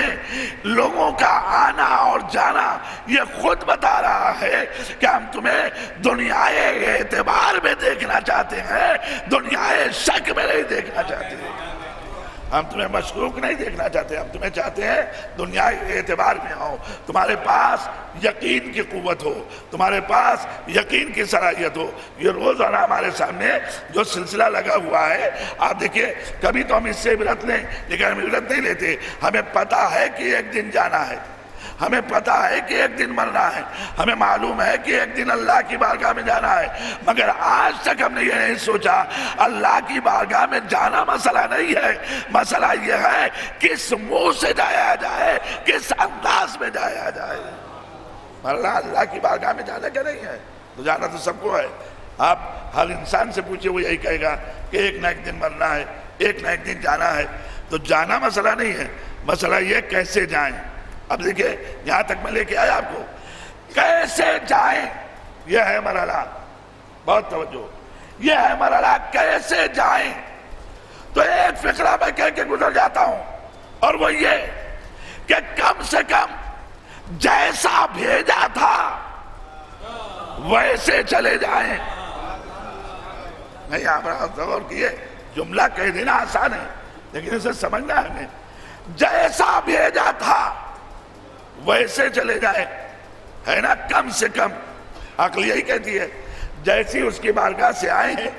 لوگوں کا آنا اور جانا یہ خود بتا رہا ہے کہ ہم تمہیں دنیائے اعتبار میں دیکھنا چاہتے ہیں، دنیائے شک میں نہیں دیکھنا چاہتے ہیں. ہم تمہیں مشکوک نہیں دیکھنا چاہتے، ہم تمہیں چاہتے ہیں دنیا اعتبار میں ہو، تمہارے پاس یقین کی قوت ہو، تمہارے پاس یقین کی صلاحیت ہو. یہ روزانہ ہمارے سامنے جو سلسلہ لگا ہوا ہے، آپ دیکھیں کبھی تو ہم اس سے عبرت لیں لیکن ہم عبرت نہیں لیتے. ہمیں پتہ ہے کہ ایک دن جانا ہے، ہمیں پتہ ہے کہ ایک دن مرنا ہے، ہمیں معلوم ہے کہ ایک دن اللہ کی بارگاہ میں جانا ہے، مگر آج تک ہم نے یہ نہیں سوچا اللہ کی بارگاہ میں جانا مسئلہ نہیں ہے. مسئلہ یہ ہے کس منہ سے جایا جائے، کس انداز میں جایا جائے. اللہ کی بارگاہ میں جانا کیا نہیں ہے، تو جانا تو سب کو ہے. آپ ہر انسان سے پوچھے وہ یہی کہے گا کہ ایک نہ ایک دن مرنا ہے، ایک نہ ایک دن جانا ہے. تو جانا مسئلہ نہیں ہے، مسئلہ یہ کیسے جائیں. اب دیکھیں یہاں تک میں لے کے آیا آپ کو، کیسے جائیں یہ ہے مرحلہ. بہت توجہ، یہ ہے مرحلہ کیسے جائیں. تو ایک فقرہ میں کہہ کے گزر جاتا ہوں، اور وہ یہ کہ کم سے کم جیسا بھیجا تھا ویسے چلے جائیں. نہیں آپ غور کیے، جملہ کہہ دینا آسان ہے لیکن اسے سمجھنا ہے ہمیں. جیسا بھیجا تھا ویسے چلے جائیں، ہے نا. کم سے کم عقل یہی کہتی ہے جیسی اس کی بارگاہ سے آئے ہیں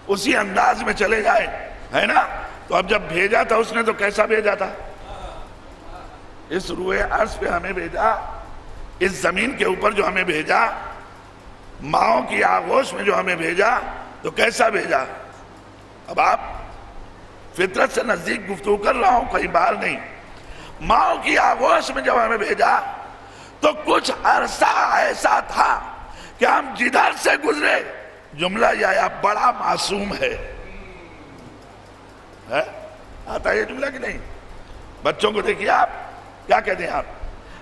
اسی انداز میں چلے جائیں، ہے نا. تو اب جب بھیجا تھا اس نے تو کیسا بھیجا تھا؟ اس روئے عرض پہ ہمیں بھیجا، اس زمین کے اوپر جو ہمیں بھیجا، ماؤں کی آغوش میں جو ہمیں بھیجا تو کیسا بھیجا. اب آپ فطرت سے نزدیک گفتگو کر رہا ہوں، کہیں باہر نہیں. ماؤں کی آغوش میں جب ہمیں بھیجا تو کچھ عرصہ ایسا تھا کہ ہم جدھر سے گزرے جملہ یہ آیا بڑا معصوم ہے. آتا یہ جملہ کہ نہیں؟ بچوں کو دیکھیے آپ کیا کہتے ہیں، آپ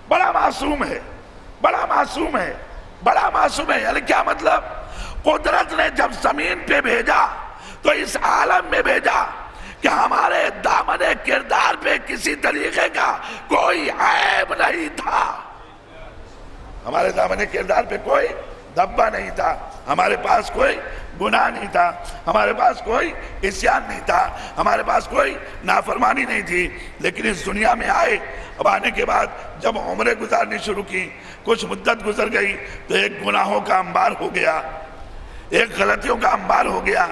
بڑا معصوم ہے، بڑا معصوم ہے، بڑا معصوم ہے. یعنی کیا مطلب؟ قدرت نے جب زمین پہ بھیجا تو اس عالم میں بھیجا کہ ہمارے دامن کردار پہ کسی طریقے کا کوئی عیب نہیں تھا. ہمارے دامن کردار پہ کوئی دھبا نہیں تھا، ہمارے پاس کوئی گناہ نہیں تھا، ہمارے پاس کوئی عصیان نہیں تھا، ہمارے پاس کوئی نافرمانی نہیں تھی. لیکن اس دنیا میں آئے، اب آنے کے بعد جب عمریں گزارنی شروع کی، کچھ مدت گزر گئی تو ایک گناہوں کا انبار ہو گیا، ایک غلطیوں کا انبار ہو گیا،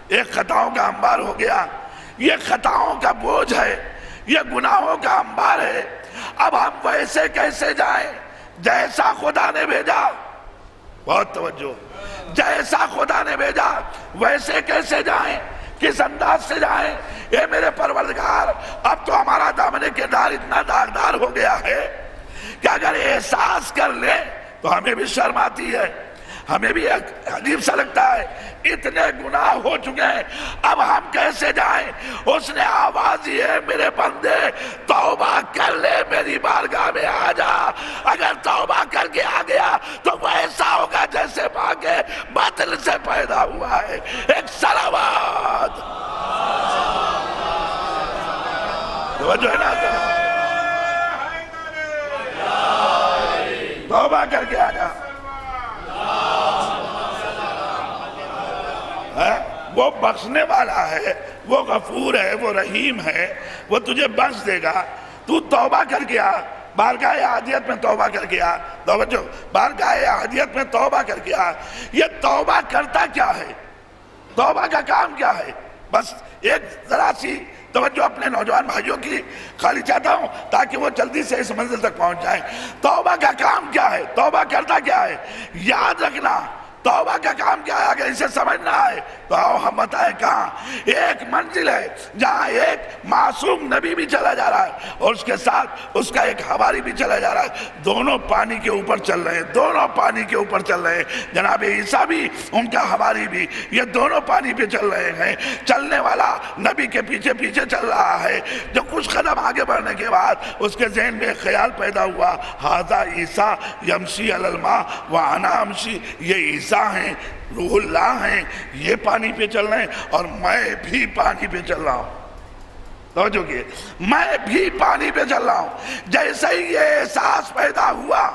ایک خطاؤں کا انبار ہو گیا. یہ خطاؤں کا بوجھ ہے، یہ گناہوں کا انبار ہے. اب ہم ویسے کیسے جائیں جیسا خدا نے بھیجا. بہت توجہ، جیسا خدا نے بھیجا ویسے کیسے جائیں، کس انداز سے جائیں. اے میرے پروردگار، اب تو ہمارا دامن کردار اتنا داغدار ہو گیا ہے کہ اگر احساس کر لے تو ہمیں بھی شرم آتی ہے، ہمیں بھی عجیب سا لگتا ہے. اتنے گناہ ہو چکے ہیں، اب ہم کیسے جائیں؟ اس نے آواز دی ہے میرے بندے توبہ کر لے، میری بارگاہ میں آ جا۔ اگر توبہ کر کے آ گیا تو وہ ایسا ہوگا جیسے ماں کے باطن سے پیدا ہوا ہے۔ ایک صلوات توجہ ہے نا، توبہ کر کے آ جا۔ وہ بخشنے والا ہے، وہ غفور ہے، وہ رحیم ہے، وہ تجھے بخش دے گا۔ تو توبہ کر کے آ، بارگاہ احدیت میں توبہ کر کے آ۔ توجہ، بارگاہ احدیت میں توبہ کر کے آ۔ یہ توبہ کرتا کیا ہے؟ توبہ کا کام کیا ہے؟ بس ایک ذرا سی توجہ اپنے نوجوان بھائیوں کی خالی چاہتا ہوں تاکہ وہ جلدی سے اس منزل تک پہنچ جائیں۔ توبہ کا کام کیا ہے؟ توبہ کرتا کیا ہے؟ یاد رکھنا توبہ کا کام کیا ہے۔ اگر اسے سمجھنا ہے تو آؤ ہم بتائیں کہاں۔ ایک منزل ہے جہاں ایک معصوم نبی بھی چلا جا رہا ہے اور اس کے ساتھ اس کا ایک حواری بھی چلا جا رہا ہے، دونوں پانی کے اوپر چل رہے ہیں، دونوں پانی کے اوپر چل رہے ہیں۔ جناب عیسیٰ بھی ان کا حواری بھی، یہ دونوں پانی پہ چل رہے ہیں۔ چلنے والا نبی کے پیچھے پیچھے چل رہا ہے۔ جو کچھ قدم آگے بڑھنے کے بعد اس کے ذہن میں ایک خیال پیدا ہوا، ھذا عیسیٰ یمشی علی الماء وانا امشی، یہ عیسیٰ ہیں، روح اللہ ہیں، یہ پانی پہ چل رہے ہیں اور میں بھی پانی پہ چل رہا ہوں۔ توجہ کیے، میں بھی پانی پہ چل رہا ہوں۔ جیسے ہی یہ احساس پیدا ہوا،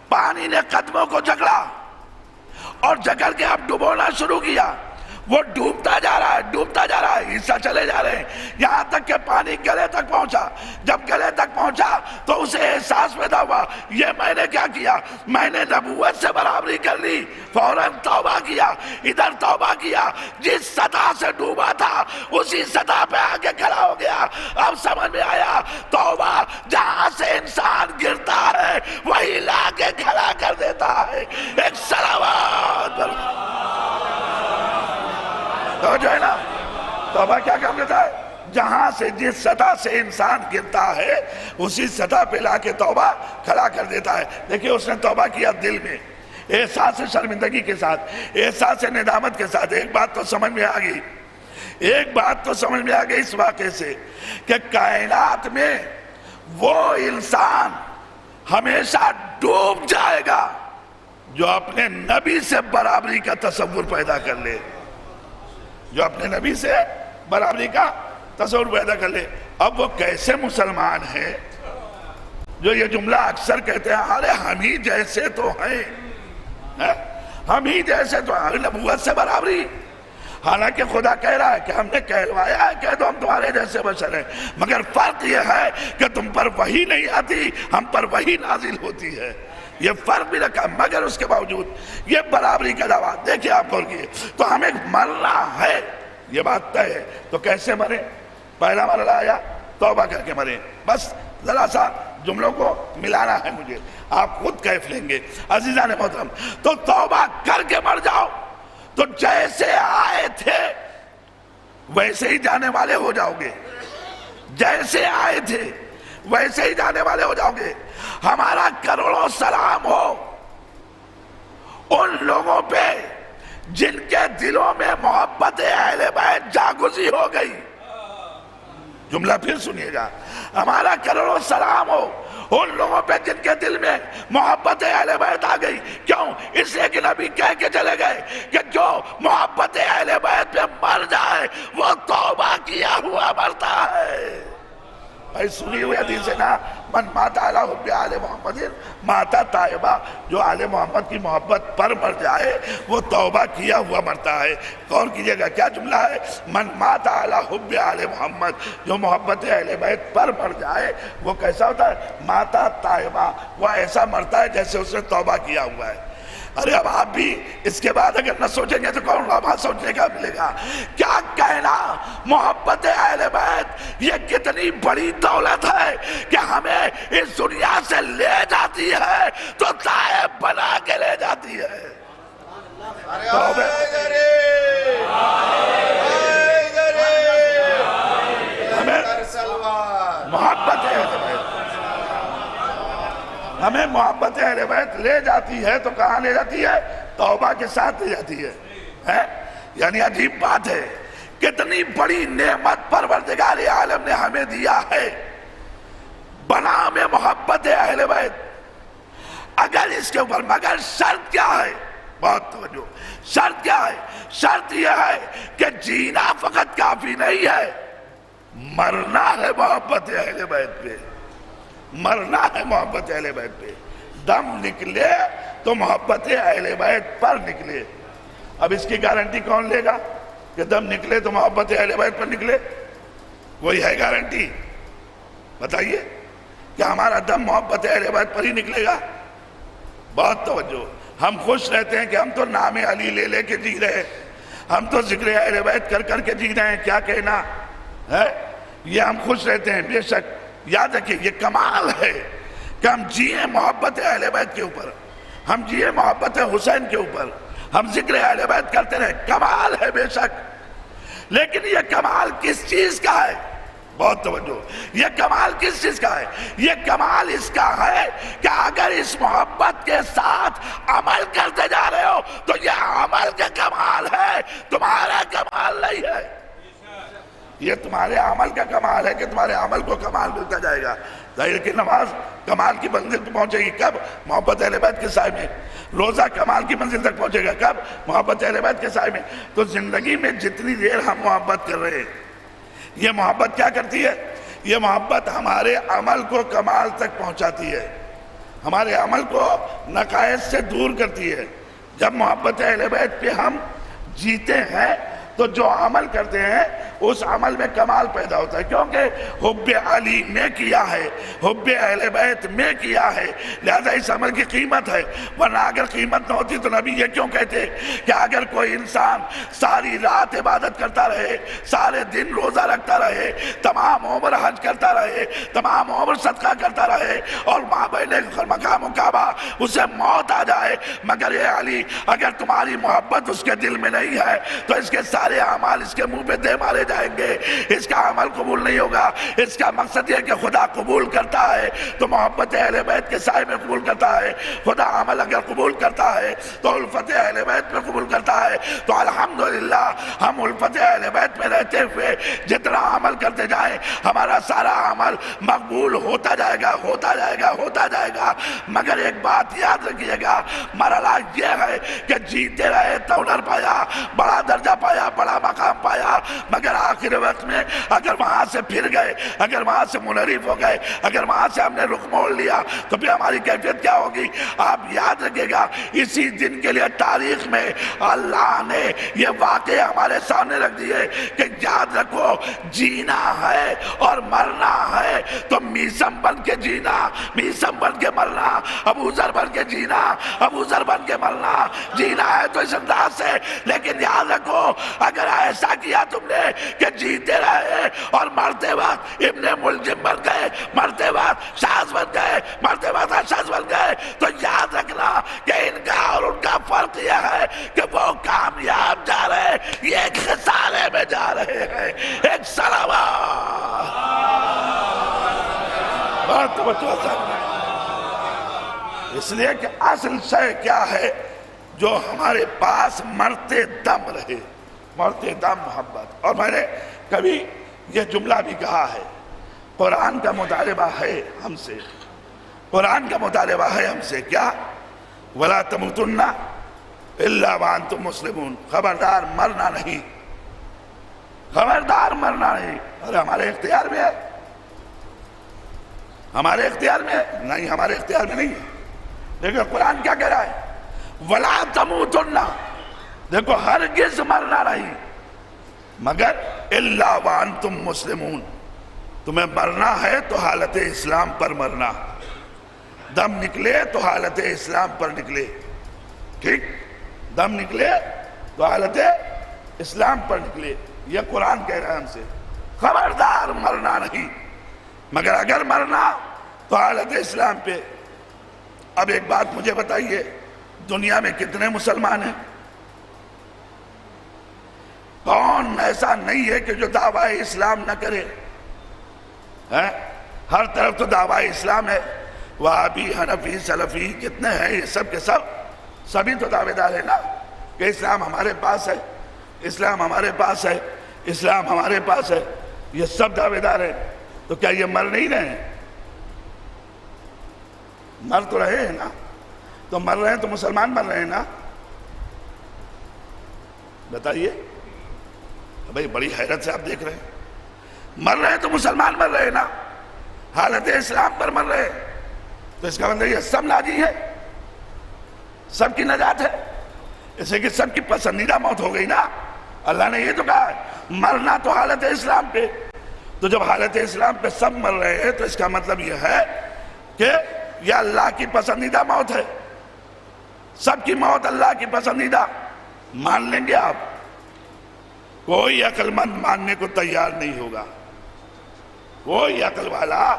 پانی نے قدموں کو جکڑا اور جکڑ کے اب ڈبونا شروع کیا۔ وہ ڈوبتا جا رہا ہے، ڈوبتا جا رہا ہے، عیسیٰ چلے جا رہے ہیں، یہاں تک کہ پانی گلے تک پہنچا۔ جب گلے تک پہنچا تو اسے احساس پیدا ہوا، یہ میں نے کیا کیا؟ میں نے نبوت سے برابری کر لی۔ فوراً توبہ کیا، ادھر توبہ کیا، جس سطح سے ڈوبا تھا اسی سطح پہ آگے کھڑا ہو گیا۔ اب سمجھ میں آیا، توبہ جہاں سے انسان گرتا ہے وہی لا کے کھڑا کر دیتا ہے۔ ایک صلوات تو جو ہے نا، توبہ کیا کام کرتا ہے؟ جہاں سے جس سطح سے انسان گرتا ہے اسی سطح پہ لا کے توبہ کھڑا کر دیتا ہے۔ دیکھیں اس نے توبہ کیا دل میں، احساس شرمندگی کے ساتھ، احساس ندامت کے ساتھ۔ ایک بات تو سمجھ میں آ گئی، ایک بات تو سمجھ میں آ گئی اس واقعے سے کہ کائنات میں وہ انسان ہمیشہ ڈوب جائے گا جو اپنے نبی سے برابری کا تصور پیدا کر لے، جو اپنے نبی سے برابری کا تصور پیدا کر لے۔ اب وہ کیسے مسلمان ہیں جو یہ جملہ اکثر کہتے ہیں، ارے ہم ہی جیسے تو ہیں، ہم ہی جیسے تو ہیں، نبوت سے برابری۔ حالانکہ خدا کہہ رہا ہے کہ ہم نے کہلوایا ہے کہ تم تمہارے جیسے بشر ہیں، مگر فرق یہ ہے کہ تم پر وحی نہیں آتی، ہم پر وحی نازل ہوتی ہے۔ یہ فرق بھی رکھا، مگر اس کے باوجود یہ برابری کا دعویٰ۔ دیکھیں آپ غور کیے تو ہمیں مرنا ہے، یہ بات طے ہے۔ تو کیسے مرے؟ پہلا مرحلہ آیا توبہ کر کے مرے۔ بس ذرا سا جملوں کو ملانا ہے مجھے، آپ خود کیف لیں گے عزیزان محترم۔ تو توبہ کر کے مر جاؤ تو جیسے آئے تھے ویسے ہی جانے والے ہو جاؤ گے، جیسے آئے تھے ویسے ہی جانے والے ہو جاؤ گے۔ ہمارا کروڑوں سلام ہو ان لوگوں پہ جن کے دلوں میں محبت اہل بیت جاگزی ہو گئی۔ جملہ پھر سنیے گا، ہمارا کروڑوں سلام ہو ان لوگوں پہ جن کے دل میں محبت اہل بیت آ گئی۔ کیوں؟ اس لیے کہ نبی کہہ کے چلے گئے کہ جو محبت اہل بیت پہ مر جائے وہ توبہ کیا ہوا مرتا ہے۔ بھائی سنی ہوئی حدیث ہے نا، من مات علی حب آل محمد ماتا طائبہ، جو آل محمد کی محبت پر مر جائے وہ توبہ کیا ہوا مرتا ہے۔ غور کیجئے گا کیا جملہ ہے، من مات علی حب آل محمد، جو محبت اہل بیت پر مر جائے وہ کیسا ہوتا ہے؟ ماتا طائبہ، وہ ایسا مرتا ہے جیسے اس نے توبہ کیا ہوا ہے۔ ارے اب آپ بھی اس کے بعد اگر نہ سوچیں گے تو کون وہاں سوچنے کا ملے گا؟ کیا کہنا، محبت اہل بیت یہ کتنی بڑی دولت ہے کہ ہمیں اس دنیا سے لے جاتی ہے تو طائب بنا کے لے جاتی ہے۔ ہمیں محبت اہل بیت، ہمیں محبت اہل بیت لے جاتی ہے تو کہاں لے جاتی ہے؟ توبہ کے ساتھ لے جاتی ہے۔ یعنی عجیب بات ہے، کتنی بڑی نعمت پروردگار عالم نے ہمیں دیا ہے، بنام محبت اہل بیت۔ اگر اس کے اوپر، مگر شرط کیا ہے؟ بہت توجہ، شرط کیا ہے؟ شرط یہ ہے کہ جینا فقط کافی نہیں ہے، مرنا ہے محبت اہل بیت پہ، مرنا ہے محبت اہل بیت پہ۔ دم نکلے تو محبت اہل بیت پر نکلے۔ اب اس کی گارنٹی کون لے گا کہ دم نکلے تو محبت اہل بیت پر نکلے؟ کوئی ہے گارنٹی؟ بتائیے کہ ہمارا دم محبت اہل بیت پر ہی نکلے گا؟ بہت توجہ، ہم خوش رہتے ہیں کہ ہم تو نام علی لے لے کے جی رہے ہیں، ہم تو ذکر اہل بیت کر کر کے جی رہے ہیں، کیا کہنا ہے، یہ ہم خوش رہتے ہیں۔ بے شک یاد رکھیے یہ کمال ہے کہ ہم جیئیں محبت اہل بیت کے اوپر، ہم جیئیں محبت حسین کے اوپر، ہم ذکر اہل بیت کرتے رہے، کمال ہے بے شک۔ لیکن یہ کمال کس چیز کا ہے؟ بہت توجہ، یہ کمال کس چیز کا ہے؟ یہ کمال اس کا ہے کہ اگر اس محبت کے ساتھ عمل کرتے جا رہے ہو تو یہ عمل کا کمال ہے، تمہارا کمال نہیں ہے۔ یہ تمہارے عمل کا کمال ہے کہ تمہارے عمل کو کمال ملتا جائے گا۔ ظاہر کہ نماز کمال کی منزل پہ پہنچے گی کب؟ محبت اہل بیت کے سائے میں۔ روزہ کمال کی منزل تک پہنچے گا کب؟ محبت اہل بیت کے سائے میں۔ تو زندگی میں جتنی دیر ہم محبت کر رہے ہیں، یہ محبت کیا کرتی ہے؟ یہ محبت ہمارے عمل کو کمال تک پہنچاتی ہے، ہمارے عمل کو نقائص سے دور کرتی ہے۔ جب محبت اہل بیت پہ ہم جیتے ہیں تو جو عمل کرتے ہیں اس عمل میں کمال پیدا ہوتا ہے، کیونکہ حب علی میں کیا ہے، حب اہل بیت میں کیا ہے، لہذا اس عمل کی قیمت ہے۔ ورنہ اگر قیمت نہ ہوتی تو نبی یہ کیوں کہتے کہ اگر کوئی انسان ساری رات عبادت کرتا رہے، سارے دن روزہ رکھتا رہے، تمام عمر حج کرتا رہے، تمام عمر صدقہ کرتا رہے اور مابین مقام کعبہ اسے موت آ جائے، مگر یہ علی اگر تمہاری محبت اس کے دل میں نہیں ہے تو اس کے سارے اعمال اس کے منہ پہ دے مارے جائیں گے، اس کا عمل قبول نہیں ہوگا۔ اس کا مقصد یہ کہ خدا قبول کرتا ہے تو محبت اہل بیت کے سائے میں قبول کرتا ہے، خدا عمل اگر قبول کرتا ہے تو الفت اہل بیت میں قبول کرتا ہے۔ تو الحمدللہ ہم الفت اہل بیت میں رہتے ہوئے جتنا عمل کرتے جائیں ہمارا سارا عمل مقبول ہوتا جائے گا، ہوتا جائے گا، ہوتا جائے گا۔ مگر ایک بات یاد رکھیے گا، مرحلہ یہ ہے کہ جیتے رہے تو ہنر پایا، بڑا درجہ پایا، بڑا مقام پایا، مگر آخر وقت میں اگر وہاں سے پھر گئے، اگر وہاں سے منحرف ہو گئے، اگر وہاں سے ہم نے رخ موڑ لیا تو پھر ہماری کیفیت کیا ہوگی؟ آپ یاد رکھیے گا، اسی دن کے لیے تاریخ میں اللہ نے یہ واقعے ہمارے سامنے رکھ دیے کہ یاد رکھو جینا ہے اور مرنا ہے تو میسم بن کے جینا، میسم بن کے مرنا، ابو ذر بن کے جینا، ابو ذر بن کے مرنا۔ جینا ہے تو اس انداز سے، لیکن یاد رکھو اگر ایسا کیا تم نے کہ جیتے رہے اور مرتے وقت ابن ملجم بن گئے، مرتے وقت شاذ بن گئے، مرتے وقت اشاذ بن گئے، تو یاد رکھنا کہ ان کا اور ان کا فرق یہ ہے کہ وہ کامیاب جا رہے ہیں، یہ ایک خسارے میں جا رہے ہیں۔ ایک صلوات بہت توجہ سے، اس لیے کہ اصل شے کیا ہے جو ہمارے پاس مرتے دم رہے، مرتے دم محبت۔ اور میں نے کبھی یہ جملہ بھی کہا ہے، قرآن کا مطالبہ ہے ہم سے، قرآن کا مطالبہ ہے ہم سے کیا؟ وَلَا تَمُوتُنَّ إِلَّا وَأَنْتُمْ مُسْلِمُونَ، خبردار مرنا نہیں، خبردار مرنا نہیں۔ اور ہمارے اختیار میں ہے، ہمارے اختیار میں ہے؟ نہیں، ہمارے اختیار میں نہیں ہے۔ دیکھو قرآن کیا کہہ رہا ہے، وَلَا تَمُوتُنَّ، دیکھو ہرگز مرنا نہیں مگر إِلَّا وَأَنْتُمْ مُسْلِمُونَ، تمہیں مرنا ہے تو حالت اسلام پر مرنا، دم نکلے تو حالت اسلام پر نکلے، ٹھیک؟ دم نکلے تو حالت اسلام پر نکلے، یہ قرآن کہہ رہا ہے ہم سے، خبردار مرنا نہیں مگر اگر مرنا تو حالت اسلام پہ۔ اب ایک بات مجھے بتائیے، دنیا میں کتنے مسلمان ہیں؟ کون ایسا نہیں ہے کہ جو دعوی اسلام نہ کرے؟ ہر طرف تو دعوی اسلام ہے، وہابی، حنفی، سلفی جتنے ہیں یہ سب کے سب سبھی تو دعوے دار ہیں نا کہ اسلام ہمارے پاس ہے۔ اسلام ہمارے پاس ہے، اسلام ہمارے پاس ہے، یہ سب دعوے دار ہیں، تو کیا یہ مر نہیں رہے ہیں؟ مر تو رہے ہیں نا، تو مر رہے ہیں تو مسلمان مر رہے ہیں نا، بتائیے بھائی، بڑی حیرت سے آپ دیکھ رہے ہیں، مر رہے ہیں تو مسلمان مر رہے ہیں نا، حالت اسلام پر مر رہے ہیں، تو اس کا مطلب یہ سب ناجی ہے، سب کی نجات ہے، اسے کہ سب کی پسندیدہ موت ہو گئی نا۔ اللہ نے یہ تو کہا ہے مرنا تو حالت اسلام پہ، تو جب حالت اسلام پہ سب مر رہے ہیں تو اس کا مطلب یہ ہے کہ یہ اللہ کی پسندیدہ موت ہے، سب کی موت اللہ کی پسندیدہ۔ مان لیں گے آپ؟ کوئی عقل مند ماننے کو تیار نہیں ہوگا، کوئی عقل والا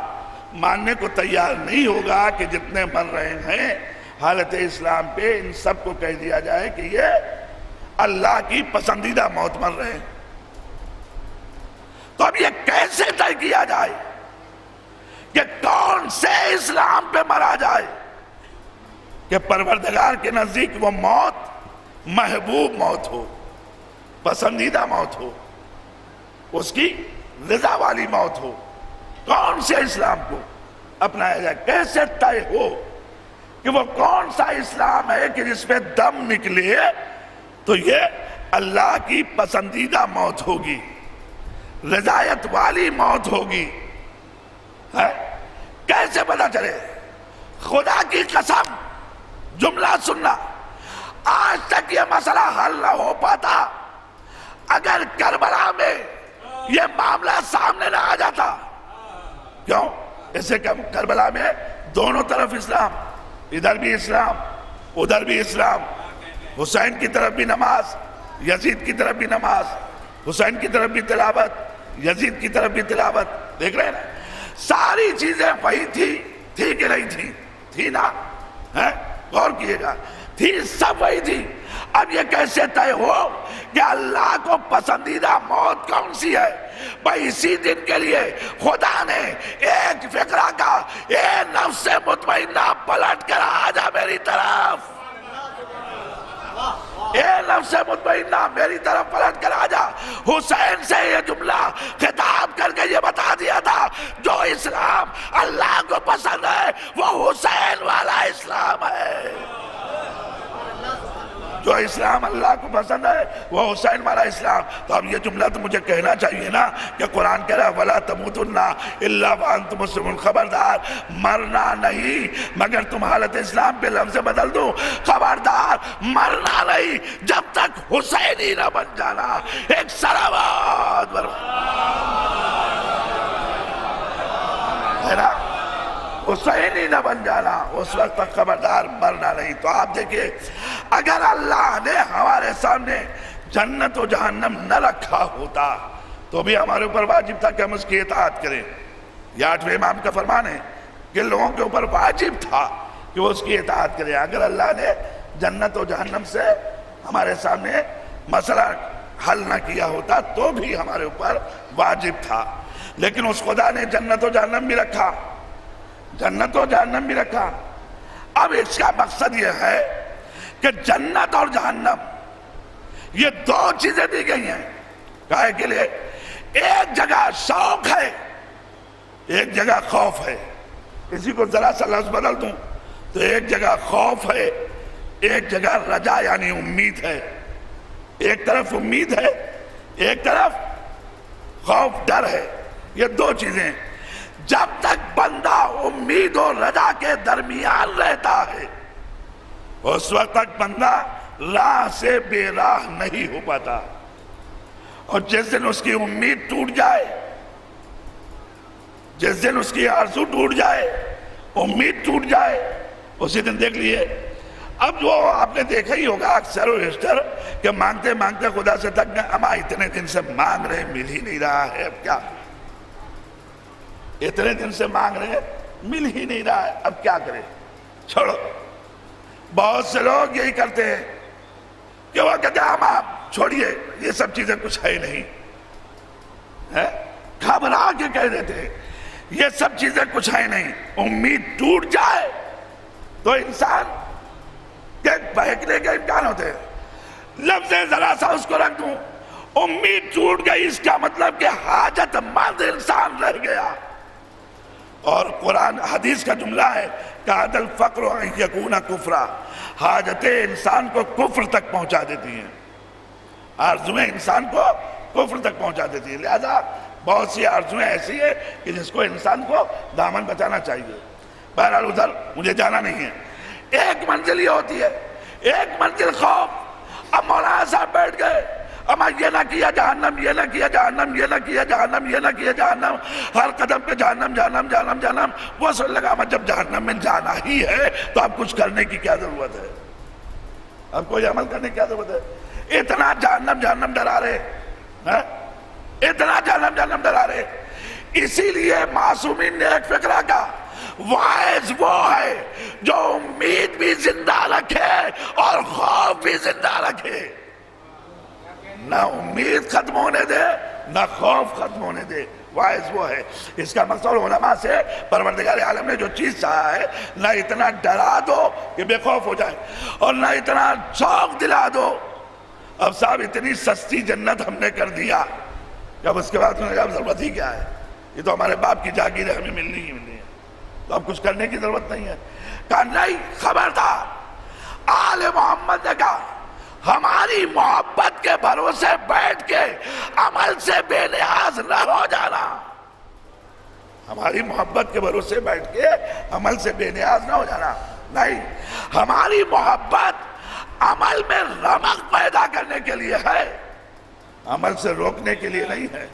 ماننے کو تیار نہیں ہوگا کہ جتنے مر رہے ہیں حالت اسلام پہ ان سب کو کہہ دیا جائے کہ یہ اللہ کی پسندیدہ موت مر رہے ہیں۔ تو اب یہ کیسے طے کیا جائے کہ کون سے اسلام پہ مرا جائے کہ پروردگار کے نزدیک وہ موت محبوب موت ہو، پسندیدہ موت ہو، اس کی رضا والی موت ہو؟ کون سے اسلام کو اپنایا جائے؟ کیسے طے ہو کہ وہ کون سا اسلام ہے کہ جس پہ دم نکلے تو یہ اللہ کی پسندیدہ موت ہوگی، رضایت والی موت ہوگی؟ کیسے پتا چلے؟ خدا کی قسم جملہ سننا، آج تک یہ مسئلہ حل نہ ہو پاتا اگر کربلا میں یہ معاملہ سامنے نہ آ جاتا۔ کیوں؟ اسے کہ کربلا میں دونوں طرف اسلام، ادھر بھی اسلام ادھر بھی اسلام، حسین کی طرف بھی نماز، یزید کی طرف بھی نماز، حسین کی طرف بھی تلاوت، یزید کی طرف بھی تلاوت، دیکھ رہے ہیں نا؟ ساری چیزیں وہی تھی کہ نہیں تھی نا؟ غور کیے گا، تھی، سب وہی تھی۔ اب یہ کیسے طے ہو کہ اللہ کو پسندیدہ موت کون سی ہے؟ بھائی اسی دن کے لیے خدا نے ایک فقرہ کا، اے نفس مطمئنہ پلٹ کر آ جا میری طرف، اے نفس مطمئنہ میری طرف پلٹ کر آ جا۔ حسین سے یہ جملہ خطاب کر کے یہ بتا دیا تھا جو اسلام اللہ کو پسند ہے وہ حسین والا اسلام ہے، جو اسلام اللہ کو پسند ہے وہ حسین والا اسلام۔ تو اب یہ جملہ تو مجھے کہنا چاہیے نا کہ قرآن کہہ رہا ہے وَلَا تَمُوتُنَّ إِلَّا وَأَنْتُمْ مُسْلِمُونَ، خبردار مرنا نہیں مگر تم حالت اسلام پہ لفظ بدل دو، خبردار مرنا نہیں جب تک حسینی نہ بن جانا۔ ایک صلوات ہے نا، حسینی نہ بن جانا، اس وقت تک خبردار مرنا نہیں۔ تو آپ دیکھیں اگر اللہ نے ہمارے سامنے جنت و جہنم نہ رکھا ہوتا تو بھی ہمارے اوپر واجب تھا کہ ہم اس کی اطاعت کریں۔ یہ 8ویں امام کا فرمان ہے کہ لوگوں کے اوپر واجب تھا کہ وہ اس کی اطاعت کریں۔ اگر اللہ نے جنت و جہنم سے ہمارے سامنے مسئلہ حل نہ کیا ہوتا تو بھی ہمارے اوپر واجب تھا، لیکن اس خدا نے جنت و جہنم بھی رکھا، جنت و جہنم بھی رکھا۔ اب اس کا مقصد یہ ہے کہ جنت اور جہنم یہ دو چیزیں دی گئی ہیں کائے کے لیے؟ ایک جگہ شوق ہے، ایک جگہ خوف ہے۔ اسی کو ذرا سا لفظ بدل دوں تو ایک جگہ خوف ہے، ایک جگہ رجا یعنی امید ہے۔ ایک طرف امید ہے، ایک طرف خوف ڈر ہے، یہ دو چیزیں۔ جب تک بندہ امید اور رجا کے درمیان رہتا ہے اس وقت تک بندہ راہ سے بے راہ نہیں ہو پاتا، اور جس دن اس کی امید ٹوٹ جائے، جس دن اس کی آرزو ٹوٹ جائے، امید ٹوٹ جائے، اسی دن دیکھ لیے۔ اب جو آپ نے دیکھا ہی ہوگا اکثر و بیشتر کہ مانگتے مانگتے خدا سے تک گئے، اما اتنے دن سے مانگ رہے مل ہی نہیں رہا ہے، اب کیا؟ اتنے دن سے مانگ رہے مل ہی نہیں رہا ہے، اب کیا کریں؟ چھوڑو۔ بہت سے لوگ یہی کرتے ہیں کہ وہ کہتے ہیں ہم آپ چھوڑیے یہ سب چیزیں کچھ ہے نہیں، گھبرا کے کہہ دیتے ہیں یہ سب چیزیں کچھ ہے نہیں۔ امید ٹوٹ جائے تو انسان کے بہکنے کے امکان ہوتے ہیں۔ لفظ ذرا سا اس کو رکھ دوں امید ٹوٹ گئی، اس کا مطلب کہ حاجت مند انسان رہ گیا۔ اور قرآن حدیث کا جملہ ہے کاد الفقر ان یکون کفرا، حاجتیں انسان کو کفر تک پہنچا دیتی ہیں، آرزویں انسان کو کفر تک پہنچا دیتی ہیں۔ لہذا بہت سی آرزویں ایسی ہیں کہ جس کو انسان کو دامن بچانا چاہیے۔ بہرحال ادھر مجھے جانا نہیں ہے۔ ایک منزل یہ ہوتی ہے، ایک منزل خوف۔ اب مولانا صاحب بیٹھ گئے، اما یہ نہ کیا جہنم، یہ نہ کیا جہنم، یہ نہ کیا جہنم، یہ نہ کیا جہنم، ہر قدم پہ جہنم جہنم جہنم جہنم۔ وہ سن لگا اما جب جہنم میں جانا ہی ہے تو اب کچھ کرنے کی کیا ضرورت ہے، اب کوئی عمل کرنے کی کیا ضرورت ہے؟ اتنا جہنم جہنم ڈرا رہے، اتنا جہنم جہنم ڈرا رہے۔ اسی لیے معصومین نے ایک فقرہ کہا، واعظ وہ ہے جو امید بھی زندہ رکھے اور خوف بھی زندہ رکھے، نہ امید ختم ہونے دے نہ خوف ختم ہونے دے۔ واعظ وہ ہے۔ اس کا مقصد علماء سے پروردگار عالم نے جو چیز چاہا ہے، نہ اتنا ڈرا دو کہ بے خوف ہو جائے اور نہ اتنا شوق دلا دو اب صاحب اتنی سستی جنت ہم نے کر دیا، جب اس کے بعد انہوں نے کہا ضرورت ہی کیا ہے، یہ تو ہمارے باپ کی جاگیر ہے، ہمیں ملنی ہی ملنی ہے، تو اب کچھ کرنے کی ضرورت نہیں ہے۔ کہا نہیں، خبردار۔ آل محمد نے کہا ہماری محبت کے بھروسے بیٹھ کے عمل سے بے نیاز نہ ہو جانا، ہماری محبت کے بھروسے بیٹھ کے عمل سے بے نیاز نہ ہو جانا، نہیں، ہماری محبت عمل میں رمق پیدا کرنے کے لیے ہے، عمل سے روکنے کے لیے نہیں ہے۔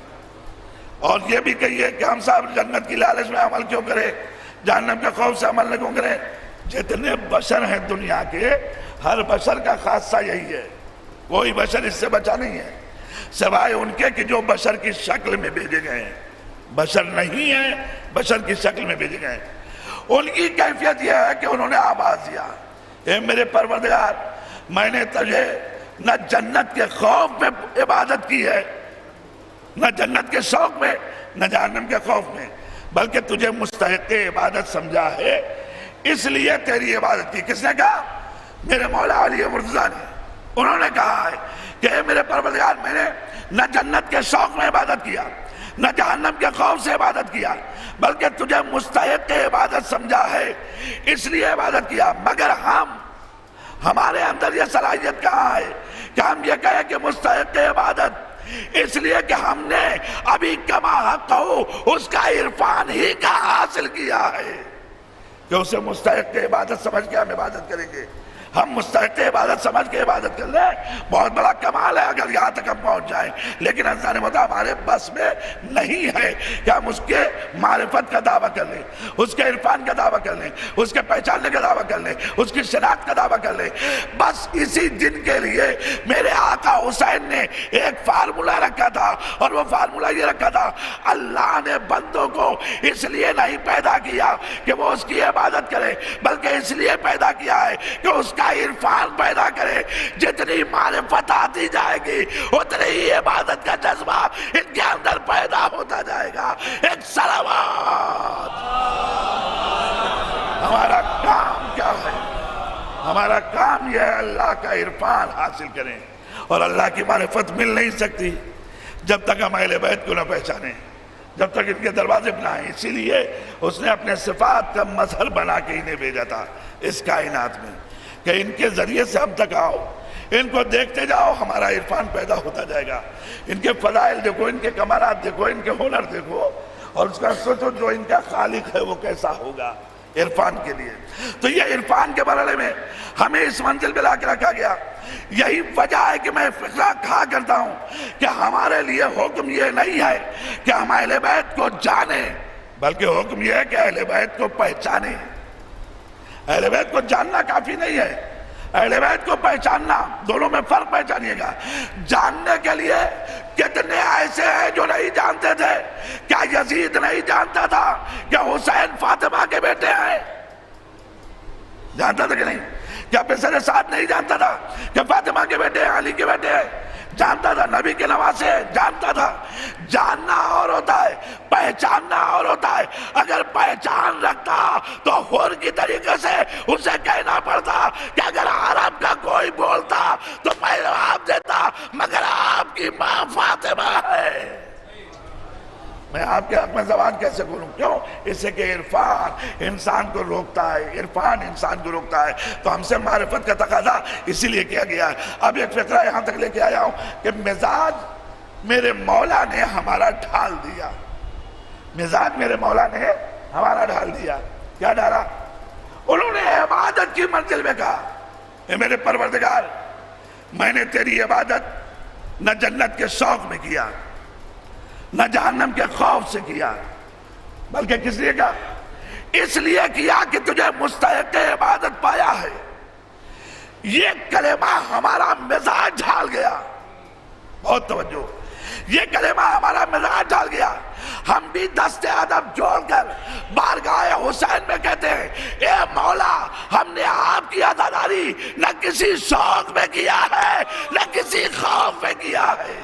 اور یہ بھی کہیے کہ ہم صاحب جنت کی لالچ میں عمل کیوں کریں، جہنم کے خوف سے عمل نہ کیوں کریں؟ جتنے بشر ہیں دنیا کے، ہر بشر کا خاصہ یہی ہے، کوئی بشر اس سے بچا نہیں ہے سوائے ان کے کہ جو بشر کی شکل میں بھیجے گئے ہیں، بشر نہیں ہیں، بشر کی شکل میں بھیجے گئے ہیں۔ ان کی کیفیت یہ ہے کہ انہوں نے آواز دیا، اے میرے پروردگار، میں نے تجھے نہ جنت کے خوف میں عبادت کی ہے، نہ جنت کے شوق میں، نہ جہنم کے خوف میں، بلکہ تجھے مستحق عبادت سمجھا ہے، اس لیے تیری عبادت کی۔ کس نے کہا؟ میرے مولا علی مرتضیٰ نے۔ انہوں نے کہا ہے کہ اے میرے پروردگار، میں نے نہ جنت کے شوق میں عبادت کیا، نہ جہنم کے خوف سے عبادت کیا، بلکہ تجھے مستحق عبادت سمجھا ہے، اس لیے عبادت کیا۔ مگر ہمارے اندر یہ صلاحیت کہاں ہے کہ ہم یہ کہیں کہ مستحق عبادت، اس لیے کہ ہم نے ابھی کما حق ہو اس کا عرفان ہی کا حاصل کیا ہے کہ اسے مستحق عبادت سمجھ کے ہم عبادت کریں گے۔ ہم مستحق عبادت سمجھ کے عبادت کر لیں، بہت بڑا کمال ہے اگر یہاں تک ہم پہنچ جائیں، لیکن انسان مطلب ہمارے بس میں نہیں ہے کہ ہم اس کے معرفت کا دعویٰ کر لیں، اس کے عرفان کا دعویٰ کر لیں، اس کے پہچاننے کا دعویٰ کر لیں، اس کی شناخت کا دعویٰ کر لیں۔ بس اسی دن کے لیے میرے آقا حسین نے ایک فارمولہ رکھا تھا، اور وہ فارمولہ یہ رکھا تھا، اللہ نے بندوں کو اس لیے نہیں پیدا کیا کہ وہ اس کی عبادت کرے، بلکہ اس لیے پیدا کیا ہے کہ اس کا عرفان پیدا کرے۔ جتنی معرفت آتی جائے گی اتنی ہی عبادت کا جذبہ ان کے اندر پیدا ہوتا جائے گا۔ ایک صلوات۔ ہمارا کام کیا ہے؟ ہمارا کام یہ ہے اللہ کا عرفان حاصل کریں، اور اللہ کی معرفت مل نہیں سکتی جب تک ہم اہل بیت کو نہ پہچانیں، جب تک ان کے دروازے پہ نہ آئیں۔ اسی لیے اس نے اپنے صفات کا مظہر بنا کے انہیں بھیجا تھا اس کائنات میں کہ ان کے ذریعے سے ہم تک آؤ، ان کو دیکھتے جاؤ، ہمارا عرفان پیدا ہوتا جائے گا۔ ان کے فضائل دیکھو، ان کے کمالات دیکھو، ان کے ہنر دیکھو، اور اس کا سوچو جو ان کا خالق ہے وہ کیسا ہوگا عرفان کے لیے۔ تو یہ عرفان کے مرحلے میں ہمیں اس منزل پہ لا کے رکھا گیا۔ یہی وجہ ہے کہ میں فقرہ کہا کرتا ہوں کہ ہمارے لیے حکم یہ نہیں ہے کہ ہم اہل بیت کو جانیں، بلکہ حکم یہ ہے کہ اہل بیت کو پہچانیں۔ اہل بیت کو جاننا کافی نہیں ہے، اہل بیت کو پہچاننا، دونوں میں فرق پہچانیے گا۔ جاننے کے لیے کتنے ایسے ہیں جو نہیں جانتے تھے؟ کیا یزید نہیں جانتا تھا کہ حسین فاطمہ کے بیٹے ہیں؟ جانتا تھا کہ نہیں؟ کیا بسر سعد نہیں جانتا تھا کہ فاطمہ کے بیٹے ہیں، علی کے بیٹے ہیں؟ جانتا تھا، نبی کے نواسے جانتا تھا۔ جاننا اور ہوتا ہے، پہچاننا اور ہوتا ہے۔ اگر پہچان رکھتا تو حر کی طریقے سے اسے کہنا پڑتا کہ اگر عرب کا کوئی بولتا تو میں جواب دیتا، مگر آپ کی ماں فاطمہ ہے۔ میں آپ کے حق میں زبان کیسے کھولوں؟ کیوں؟ اس سے کہ عرفان انسان کو روکتا ہے، عرفان انسان کو روکتا ہے، تو ہم سے معرفت کا تقاضا اسی لیے کیا گیا ہے۔ اب ایک فقرہ یہاں تک لے کے آیا ہوں کہ مزاج میرے مولا نے ہمارا ڈھال دیا، مزاج میرے مولا نے ہمارا ڈھال دیا۔ کیا ڈالا؟ انہوں نے عبادت کی منزل میں کہا اے میرے پروردگار، میں نے تیری عبادت نہ جنت کے شوق میں کیا، نہ جہنم کے خوف سے کیا، بلکہ کس لیے کیا؟ اس لیے کیا کہ تجھے مستحق عبادت پایا ہے۔ یہ کلمہ ہمارا مزاج ڈھال گیا، بہت توجہ، یہ کلمہ ہمارا مزاج ڈھال گیا۔ ہم بھی دست ادب جوڑ کر بارگاہ حسین میں کہتے ہیں اے مولا، ہم نے آپ کی عزاداری نہ کسی شوق میں کیا ہے نہ کسی خوف میں کیا ہے،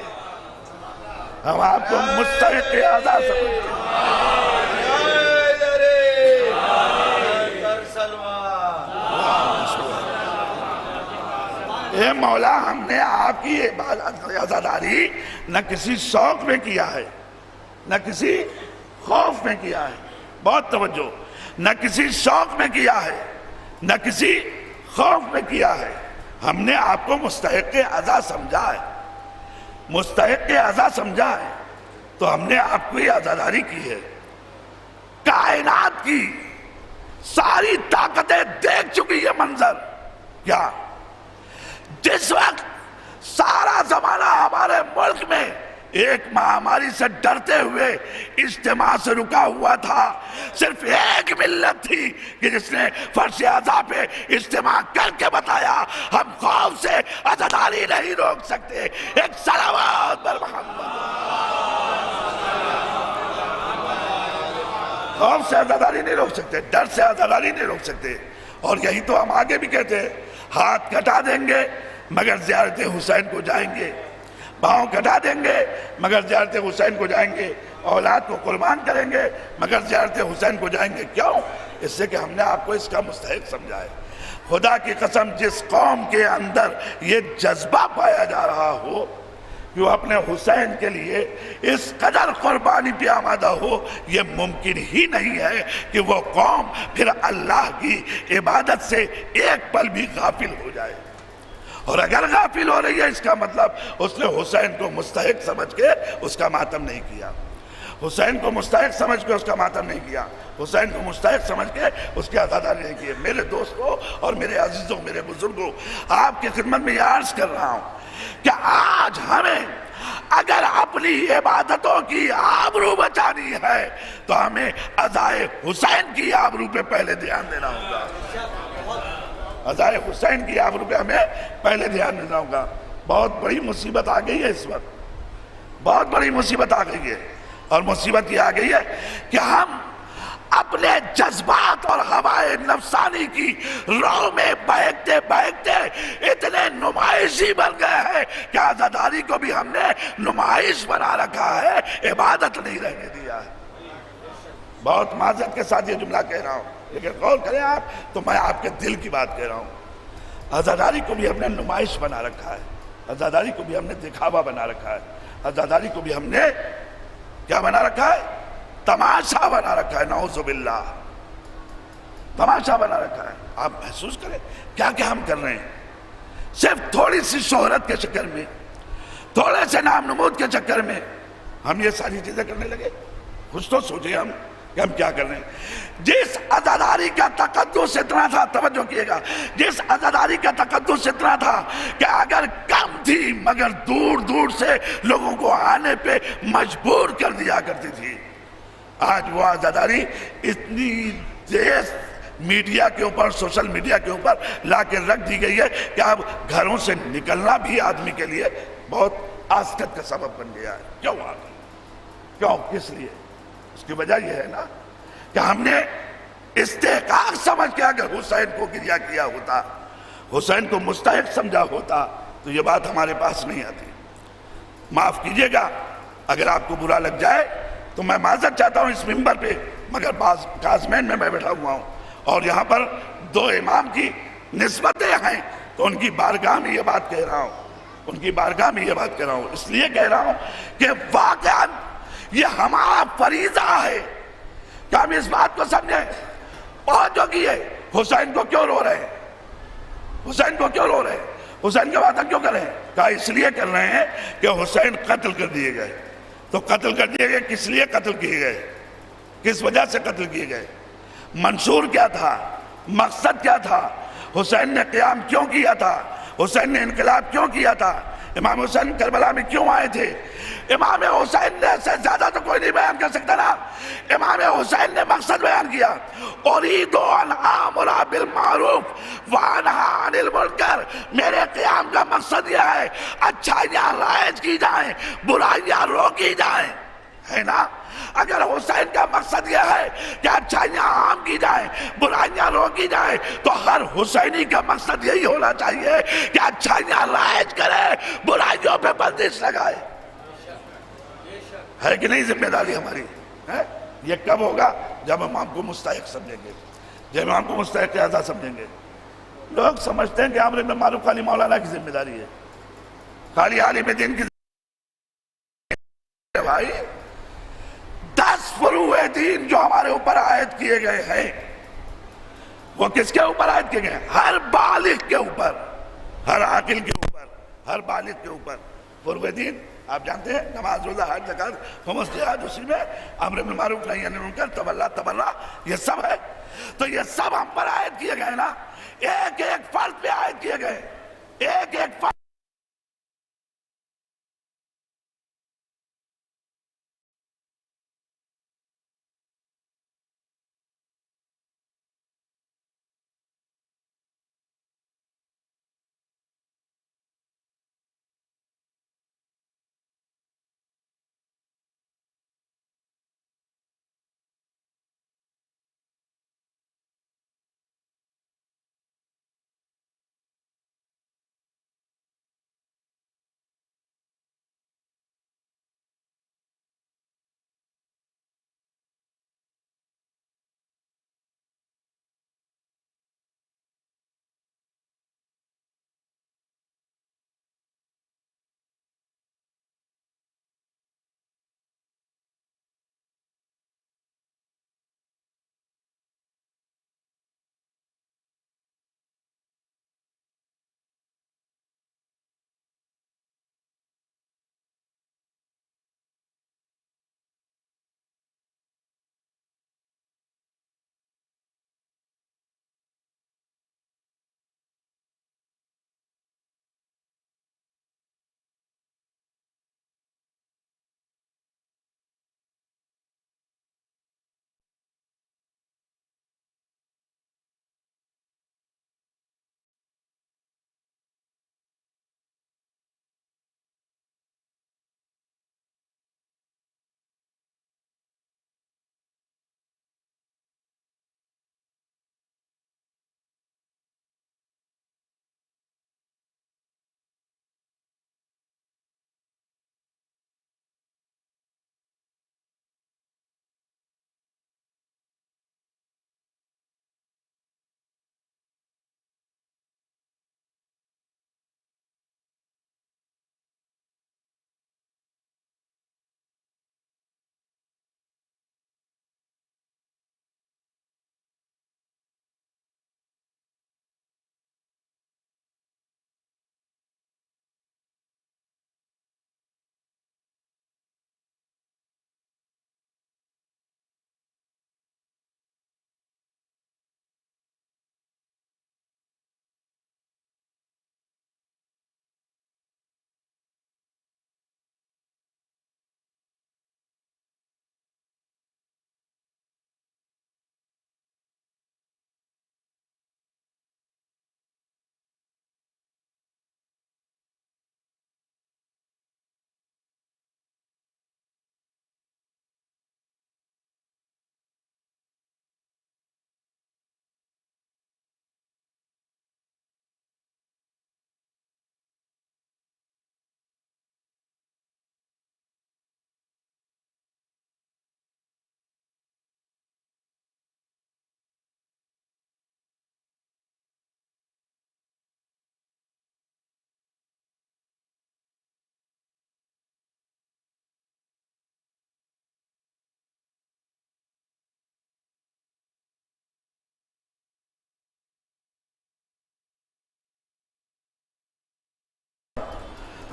ہم آپ کو مستحق عزا سمجھتے ہیں۔ اے مولا، ہم نے آپ کی عزاداری نہ کسی شوق میں کیا ہے نہ کسی خوف میں کیا ہے، بہت توجہ، نہ کسی شوق میں کیا ہے نہ کسی خوف میں کیا ہے، ہم نے آپ کو مستحق عزا سمجھا ہے، مستحق عزا سمجھا ہے، تو ہم نے آپ کو یہ عزاداری کی ہے۔ کائنات کی ساری طاقتیں دیکھ چکی یہ منظر، کیا جس وقت سارا زمانہ ہمارے ملک میں ایک مہاماری سے ڈرتے ہوئے اجتماع سے رکا ہوا تھا، صرف ایک ملت تھی کہ جس نے فرش اعضاء پہ اجتماع کر کے بتایا ہم خوف سے عزاداری نہیں روک سکتے۔ ایک صلوات پر محمد، خوف سے عزاداری نہیں روک سکتے، ڈر سے عزاداری نہیں روک سکتے۔ اور یہی تو ہم آگے بھی کہتے ہیں، ہاتھ کٹا دیں گے مگر زیارت حسین کو جائیں گے، پاؤں کٹا دیں گے مگر زیارت حسین کو جائیں گے، اولاد کو قربان کریں گے مگر زیارت حسین کو جائیں گے۔ کیوں؟ اس سے کہ ہم نے آپ کو اس کا مستحق سمجھا ہے۔ خدا کی قسم، جس قوم کے اندر یہ جذبہ پایا جا رہا ہو کہ وہ اپنے حسین کے لیے اس قدر قربانی پہ آمادہ ہو، یہ ممکن ہی نہیں ہے کہ وہ قوم پھر اللہ کی عبادت سے ایک پل بھی غافل ہو جائے۔ اور اگر غافل ہو رہی ہے، اس کا مطلب اس نے حسین کو مستحق سمجھ کے اس کا ماتم نہیں کیا، حسین کو مستحق سمجھ کے اس کا ماتم نہیں کیا، حسین کو مستحق سمجھ کے اس کی عزاداری نہیں کی۔ میرے دوستوں اور میرے عزیزوں، میرے بزرگوں، آپ کی خدمت میں یہ عرض کر رہا ہوں کہ آج ہمیں اگر اپنی عبادتوں کی آبرو بچانی ہے تو ہمیں عزائے حسین کی آبرو پہ پہلے دھیان دینا ہوگا، عزائے حسین کی آبرو پہ ہمیں پہلے دھیان دینا ہوگا۔ بہت بڑی مصیبت آ گئی ہے اس وقت، بہت بڑی مصیبت آ گئی ہے، اور مصیبت یہ آ گئی ہے کہ ہم اپنے جذبات اور ہوائے نفسانی کی رو میں بہکتے بہکتے اتنے نمائشی بن گئے ہیں کہ عزاداری کو بھی ہم نے نمائش بنا رکھا ہے، عبادت نہیں رہنے دیا ہے۔ بہت معذرت کے ساتھ یہ جملہ کہہ رہا ہوں، لیکن غور کریں آپ تو میں آپ کے دل کی بات کہہ رہا ہوں۔ عزاداری کو بھی ہم نے نمائش بنا رکھا ہے، عزاداری کو بھی ہم نے دکھاوا بنا رکھا ہے، عزاداری کو بھی ہم نے کیا بنا رکھا ہے؟ تماشا بنا رکھا ہے، نعوذ باللہ، تماشا بنا رکھا ہے۔ آپ محسوس کریں کیا کیا ہم کر رہے ہیں، صرف تھوڑی سی شہرت کے چکر میں، تھوڑے سے نام نمود کے چکر میں ہم یہ ساری چیزیں کرنے لگے۔ کچھ تو سوچیں ہم کہ ہم کیا کر رہے ہیں۔ جس عزاداری کا تقدس اتنا تھا، توجہ کیے گا، جس عزاداری کا تقدس اتنا تھا کہ اگر کم تھی مگر دور دور سے لوگوں کو آنے پہ مجبور کر دیا کرتی تھی، آج وہ عزاداری اتنی تیز میڈیا کے اوپر، سوشل میڈیا کے اوپر لا کے رکھ دی گئی ہے کہ اب گھروں سے نکلنا بھی آدمی کے لیے بہت آسکت کا سبب بن گیا ہے۔ کیوں آگے؟ کیوں؟ کس لیے؟ اس کی وجہ یہ ہے نا کہ ہم نے استحقاق سمجھ کے اگر حسین کو گریہ کیا ہوتا، حسین کو مستحق سمجھا ہوتا تو یہ بات ہمارے پاس نہیں آتی۔ معاف کیجئے گا اگر آپ کو برا لگ جائے تو میں معذرت چاہتا ہوں اس منبر پہ، مگر بعض کازمین میں بیٹھا ہوا ہوں اور یہاں پر دو امام کی نسبتیں ہیں تو ان کی بارگاہ میں یہ بات کہہ رہا ہوں۔ ان کی بارگاہ میں یہ بات کہہ رہا ہوں، اس لیے کہہ رہا ہوں کہ واقعاً یہ ہمارا فریضہ ہے کہ ہم اس بات کو سمجھیں۔ اور جو کیے حسین کو کیوں رو رہے ہیں؟ حسین کو کیوں رو رہے ہیں؟ حسین کے وعدہ کیوں کر رہے ہیں؟ کہا اس لیے کر رہے ہیں کہ حسین قتل کر دیے گئے۔ تو قتل کر دیے گئے، کس لیے قتل کیے گئے؟ کس وجہ سے قتل کیے گئے؟ منشور کیا تھا؟ مقصد کیا تھا؟ حسین نے قیام کیوں کیا تھا؟ حسین نے انقلاب کیوں کیا تھا؟ امام حسین کربلا میں کیوں آئے تھے؟ امام حسین نے سے زیادہ تو کوئی نہیں بیان کر سکتا نا۔ امام حسین نے مقصد بیان کیا، اُرِیدُ أَنْ آمُرَ بِالْمَعْرُوفِ وَأَنْهَىٰ عَنِ الْمُنکَرِ، میرے قیام کا مقصد یہ ہے اچھائیاں رائج کی جائیں، برائیاں روکی جائیں، ہے نا؟ اگر حسین کا مقصد یہ ہے کہ اچھائیاں عام کی جائیں، برائیاں روکی جائیں، تو ہر حسینی کا مقصد یہی ہونا چاہیے کہ اچھائیاں رائج کرے، برائیوں پہ بندش لگائے۔ ہے کہ نہیں ذمہ داری ہماری؟ ہے؟ یہ کب ہوگا؟ جب ہم آپ کو مستحق سمجھیں گے، جب ہم کو مستحق اعزا سمجھیں گے۔ لوگ سمجھتے ہیں کہ امر بالمعروف خالی مولانا کی ذمہ داری ہے، خالی عالم دین کی ذمہ داری ہے۔ بھائی 10 فروع دین جو ہمارے اوپر عائد کیے گئے ہیں، وہ کس کے اوپر عائد کیے گئے؟ ہر بالغ کے اوپر، ہر عاقل کے اوپر، ہر بالغ کے اوپر فروع دین۔ آپ جانتے ہیں نماز، روزہ، حج، زکوٰۃ، خمس، جہاد، اسی میں امر بالمعروف نہی عن المنکر، تبرع، یہ سب ہے۔ تو یہ سب ہم پر عائد کیے گئے نا، ایک ایک فرد پہ عائد کیے گئے، ایک ایک فرد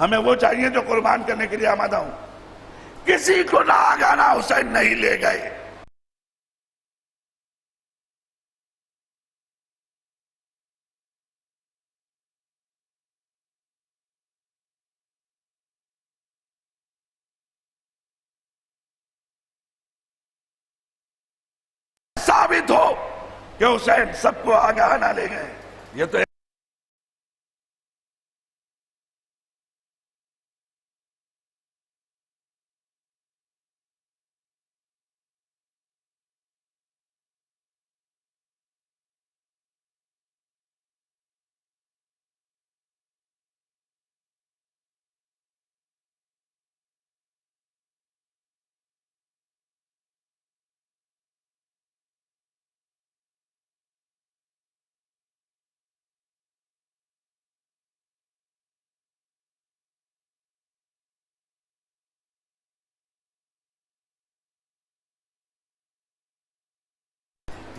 ہمیں وہ چاہیے جو قربان کرنے کے لیے آمادہ ہوں. کسی کو ناگہانہ حسین نہیں لے گئے. ثابت ہو کہ حسین سب کو آگاہانہ لے گئے. یہ تو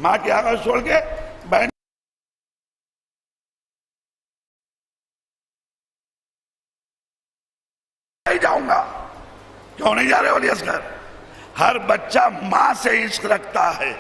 ماں کے آگے چھوڑ کے بہن نہیں جاؤں گا. کیوں نہیں جا رہے ولی اصغر؟ ہر بچہ ماں سے عشق رکھتا ہے.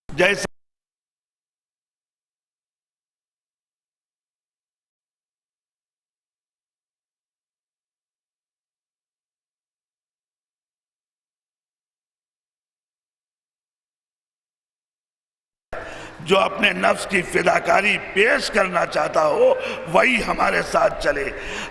جیسے جو اپنے نفس کی فداکاری پیش کرنا چاہتا ہو وہی ہمارے ساتھ چلے.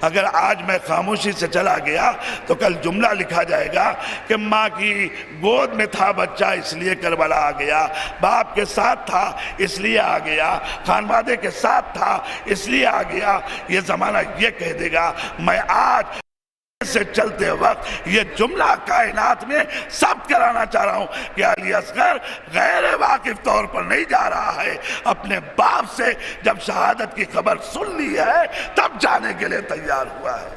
اگر آج میں خاموشی سے چلا گیا تو کل جملہ لکھا جائے گا کہ ماں کی گود میں تھا بچہ اس لیے کربلا آ گیا, باپ کے ساتھ تھا اس لیے آ گیا, خانوادے کے ساتھ تھا اس لیے آ گیا. یہ زمانہ یہ کہہ دے گا. میں آج سے چلتے وقت یہ جملہ کائنات میں ثبت کرانا چاہ رہا ہوں کہ علی اصغر غیر واقف طور پر نہیں جا رہا ہے. اپنے باپ سے جب شہادت کی خبر سن لی ہے تب جانے کے لیے تیار ہوا ہے.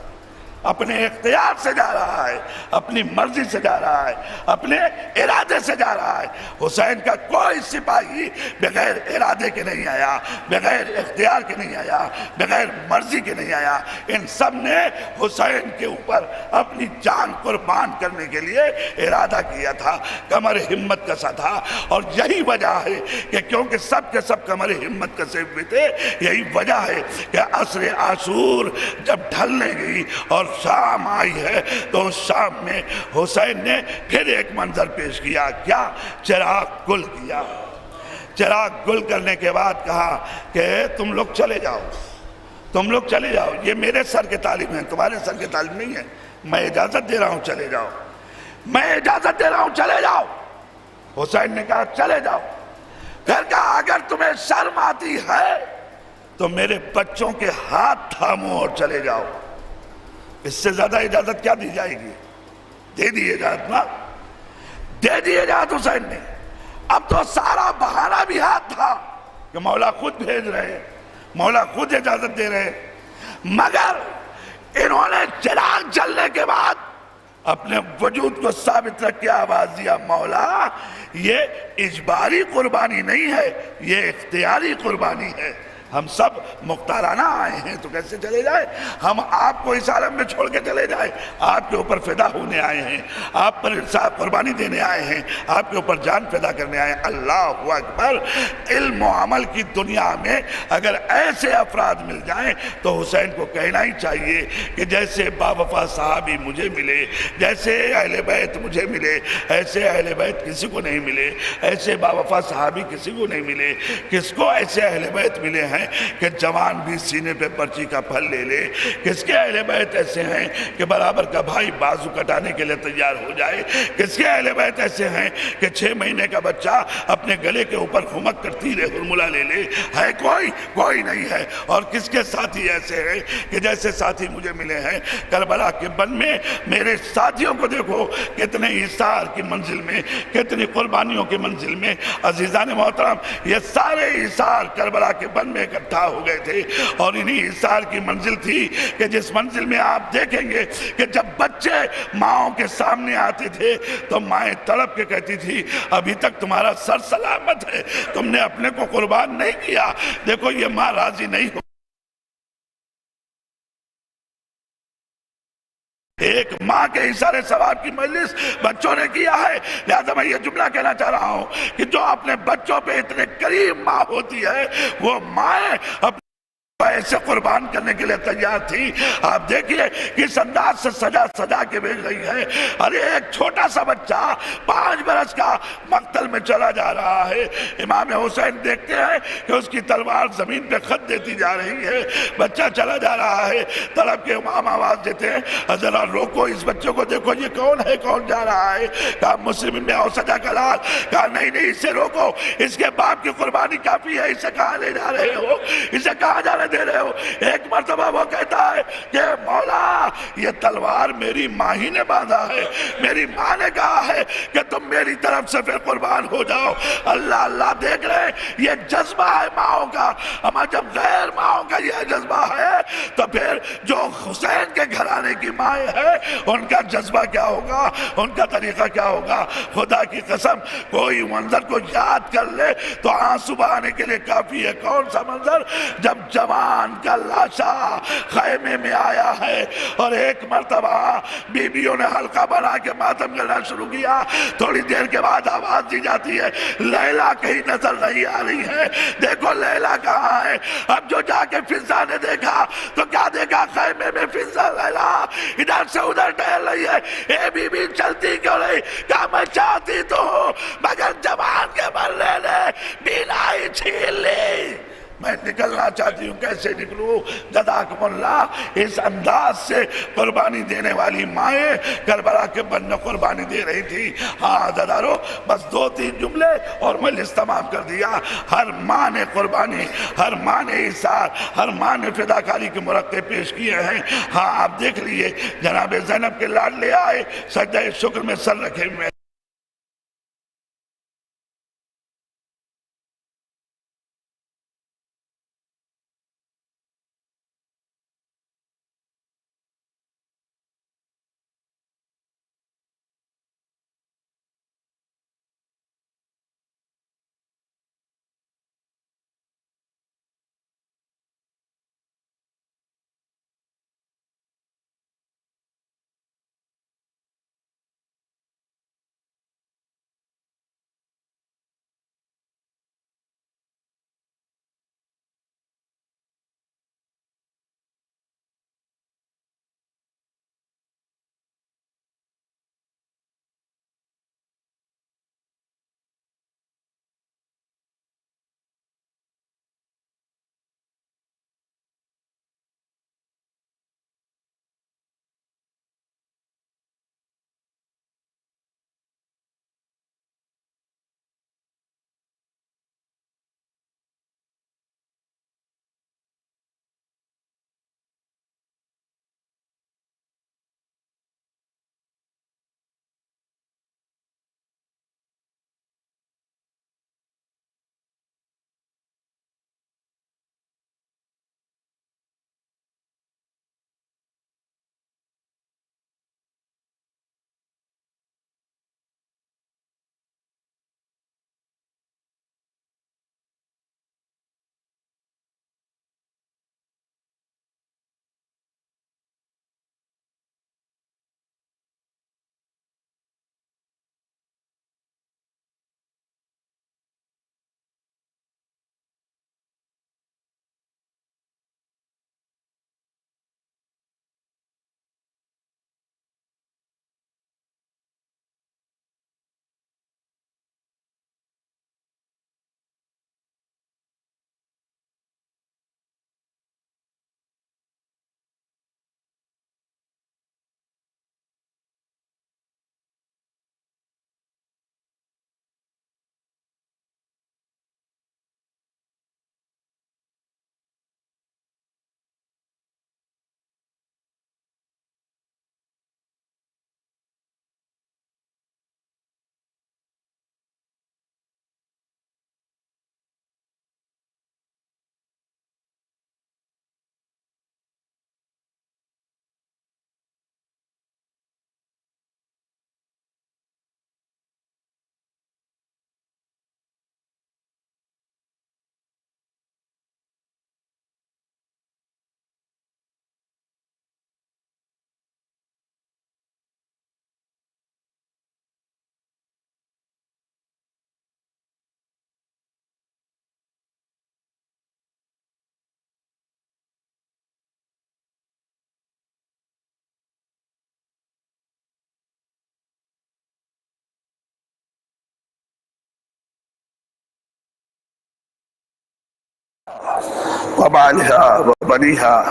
اپنے اختیار سے جا رہا ہے, اپنی مرضی سے جا رہا ہے, اپنے ارادے سے جا رہا ہے. حسین کا کوئی سپاہی بغیر ارادے کے نہیں آیا, بغیر اختیار کے نہیں آیا, بغیر مرضی کے نہیں آیا. ان سب نے حسین کے اوپر اپنی جان قربان کرنے کے لیے ارادہ کیا تھا. کمر ہمت کسا تھا. اور یہی وجہ ہے کہ کیونکہ سب کے سب کمر ہمت کسے ہوئے تھے, یہی وجہ ہے کہ عصر عاشور جب ڈھلنے گئی اور شام آئی ہے تو شام میں حسین نے پھر ایک منظر پیش کیا. کیا؟ چراغ گل کیا. چراغ گل کرنے کے بعد کہا کہ تم لوگ چلے جاؤ, تم لوگ چلے جاؤ. یہ میرے سر کے تعلیم ہیں, تمہارے سر کے تعلیم نہیں ہے. میں اجازت دے رہا ہوں چلے جاؤ, میں اجازت دے رہا ہوں چلے جاؤ. حسین نے کہا چلے جاؤ. پھر کہا اگر تمہیں شرم آتی ہے تو میرے بچوں کے ہاتھ تھامو اور چلے جاؤ. اس سے زیادہ اجازت کیا دی جائے گی؟ دے دی اجازت نا, دے دی اجازت حسین نے. اب تو سارا بہانہ بھی ہاتھ تھا کہ مولا خود بھیج رہے, مولا خود اجازت دے رہے. مگر انہوں نے چراغ جلنے کے بعد اپنے وجود کو ثابت رکھ کے آواز دیا, مولا یہ اجباری قربانی نہیں ہے, یہ اختیاری قربانی ہے. ہم سب مختارانہ آئے ہیں تو کیسے چلے جائیں؟ ہم آپ کو اس عالم میں چھوڑ کے چلے جائیں؟ آپ کے اوپر فدا ہونے آئے ہیں, آپ پر انصاف قربانی دینے آئے ہیں, آپ کے اوپر جان فدا کرنے آئے ہیں. اللہ اکبر. علم و عمل کی دنیا میں اگر ایسے افراد مل جائیں تو حسین کو کہنا ہی چاہیے کہ جیسے باوفا صحابی مجھے ملے, جیسے اہل بیت مجھے ملے, ایسے اہل بیت کسی کو نہیں ملے, ایسے باوفا صحابی کسی کو نہیں ملے. کس کو ایسے اہل بیت ملے ہیں ہیں کہ جوان بھی سینے پہ پرچی کا پھل لے لے؟ کس کے اہل بیت ایسے ہیں کہ برابر کا بھائی بازو کٹانے کے لیے تیار ہو جائے؟ کس کے اہل بیت ایسے ہیں کہ 6 مہینے کا بچہ اپنے گلے کے اوپر کھمک کر تیر ہرملہ لے لے؟ ہے کوئی نہیں ہے۔ اور کس کے ساتھی ایسے ہیں کہ جیسے ساتھی مجھے ملے ہیں کربلا کے بن میں؟ میرے ساتھیوں کو دیکھو کتنے ایثار کی منزل میں، کتنی قربانیوں کی منزل میں۔ عزیزان محترم، یہ سارے ایثار کربلا کے بن میں اکٹھا ہو گئے تھے، اور انہی ایثار کی منزل تھی کہ جس منزل میں آپ دیکھیں گے کہ جب بچے ماؤں کے سامنے آتے تھے تو مائیں تڑپ کے کہتی تھی ابھی تک تمہارا سر سلامت ہے، تم نے اپنے کو قربان نہیں کیا۔ دیکھو یہ ماں راضی نہیں ہو۔ ایک ماں کے اشارے ثواب کی مجلس بچوں نے کیا ہے۔ لہذا میں یہ جملہ کہنا چاہ رہا ہوں کہ جو اپنے بچوں پہ اتنے قریب ماں ہوتی ہے، وہ مائیں اپنے ایسے قربان کرنے کے لیے تیار تھی۔ آپ دیکھیے کس انداز سے سجا کے بھیج رہی ہے۔ ارے ایک چھوٹا سا بچہ 5 برس کا مقتل میں چلا جا رہا ہے۔ امام حسین دیکھتے ہیں کہ اس کی تلوار زمین پہ خط دیتی جا رہی ہے، بچہ چلا جا رہا ہے۔ طلب کے امام آواز دیتے ہیں ذرا روکو اس بچے کو، دیکھو یہ کون ہے، کون جا رہا ہے؟ کہا مسلم میں اوسجا کا لال۔ کہا نہیں اسے روکو، اس کے باپ کی قربانی کافی ہے، اسے کہاں لے جا رہے ہو، اسے کہاں جانے دے رہے ہو؟ ایک مرتبہ وہ کہتا ہے کہ مولا یہ تلوار میری ماں ہی نے باندھا ہے، میری ماں نے کہا ہے کہ تم میری طرف سے پھر قربان ہو جاؤ۔ اللہ اللہ دیکھ رہے ہیں، یہ جذبہ ہے ماؤں کا۔ اما جب غیر ماؤں کا یہ جذبہ ہے تو پھر جو حسین کے گھرانے کی مائیں ہیں ان کا جذبہ کیا ہوگا، ان کا طریقہ کیا ہوگا؟ خدا کی قسم کوئی منظر کو یاد کر لے تو آنسو بہانے کے لیے کافی ہے۔ کون سا منظر؟ جب جوان کا لاشا خیمے میں آیا ہے اور ایک مرتبہ بیویوں نے حلقہ بنا کے ماتم کرنا شروع کیا، تھوڑی دیر کے بعد آواز دی جاتی ہے لیلا کہیں نظر نہیں آ رہی ہے، دیکھو لیلا کہاں ہے؟ اب جو جا کے فضا نے دیکھا تو کیا دیکھا؟ خیمے میں فضا لیلا ادھر سے ادھر ٹہل رہی ہے۔ اے بی بی چلتی کیوں نہیں؟ کہا میں چاہتی تو ہوں مگر جوان کے مرنے نے بینائی چھین لی، میں نکلنا چاہتی ہوں، کیسے نکلوں؟ جزاکم اللہ۔ اس انداز سے قربانی دینے والی مائیں کربلا کے بن میں قربانی دے رہی تھی۔ ہاں عزیزانو، بس 2-3 جملے اور مجلس تمام کر دیا۔ ہر ماں نے قربانی، ہر ماں نے ایثار، ہر ماں نے فداکاری کے مرقع پیش کیے ہیں۔ ہاں آپ دیکھ لیے جناب زینب کے لاڈ لے آئے، سجدہ شکر میں سر رکھے ہوئے وبالها وبنيها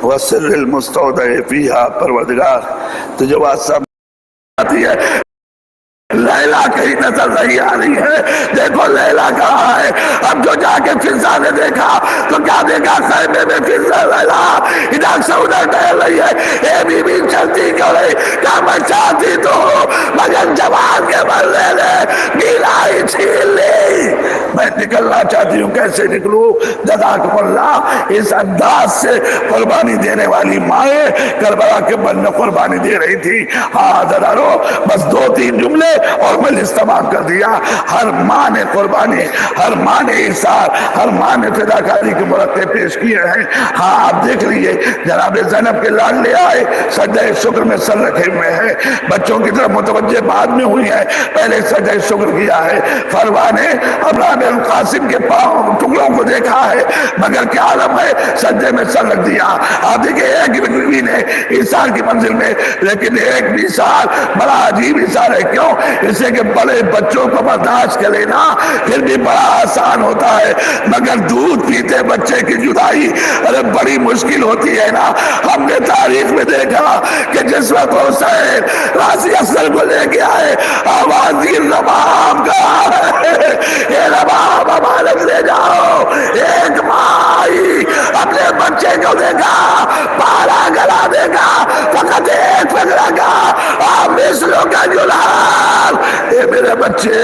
والسر المستودع فيها پروردگار تجھے واسطہ آتی ہے لیلا کہیں نظر نہیں آ رہی ہے. دیکھو لیلا کہاں ہے. اب جو جا کے فضا نے دیکھا تو کیا دیکھا؟ خیمے میں فضا. لیلا ادھر سے ادھر ٹہل رہی ہے. اے بی بی چلتی کیوں رہی؟ کیا میں چاہتی تو مگر جوان کے بدلے نے گیلائی چھین لی. میں نکلنا چاہتی ہوں. کیسے نکلوں؟ جزاکم اللہ. اس انداز سے قربانی دینے والی مائیں کربلا کے بن میں قربانی دے رہی تھی. ہاں ذرا رو بس 2-3 جملے اور میں استعمال کر دیا. ہر ماں نے قربانی، ہر ماں نے اثار، ہر ماں نے فداکاری کے مرتبے پیش کیے ہیں. ہاں آپ دیکھ لیجئے جناب زینب کے لال لے آئے، سجدہ شکر میں سر رکھے ہوئے ہیں. بچوں کی طرف متوجہ بعد میں ہوئی ہے، پہلے سجدہ شکر کیا ہے. فروا نے ابراہیم القاسم کے پاؤں ٹکڑوں کو دیکھا ہے مگر کیا عالم ہے، سجدے میں سر رکھ دیا. آپ دیکھیں ایک بیوی نے اثار کی منزل میں، لیکن ایک بھی اثار بڑا عجیب اثار ہے. کیوں؟ اس سے کہ بڑے بچوں کو برداشت کر لینا پھر بھی بڑا آسان ہوتا ہے، مگر دودھ پیتے بچے کی جدائی ارے بڑی مشکل ہوتی ہے نا. ہم نے تاریخ میں دیکھا کہ جس وقت حسین راضی اصغر کو لے کے آئے، آواز دی رباب کہاں ہے؟ یہ رباب ہمارے لے جاؤ. ایک مائی اپنے بچے کو دیکھا، پارا گلا دیکھا، فقط ایک فکرہ کا آپ مثلوں کا جلال. اے میرے بچے،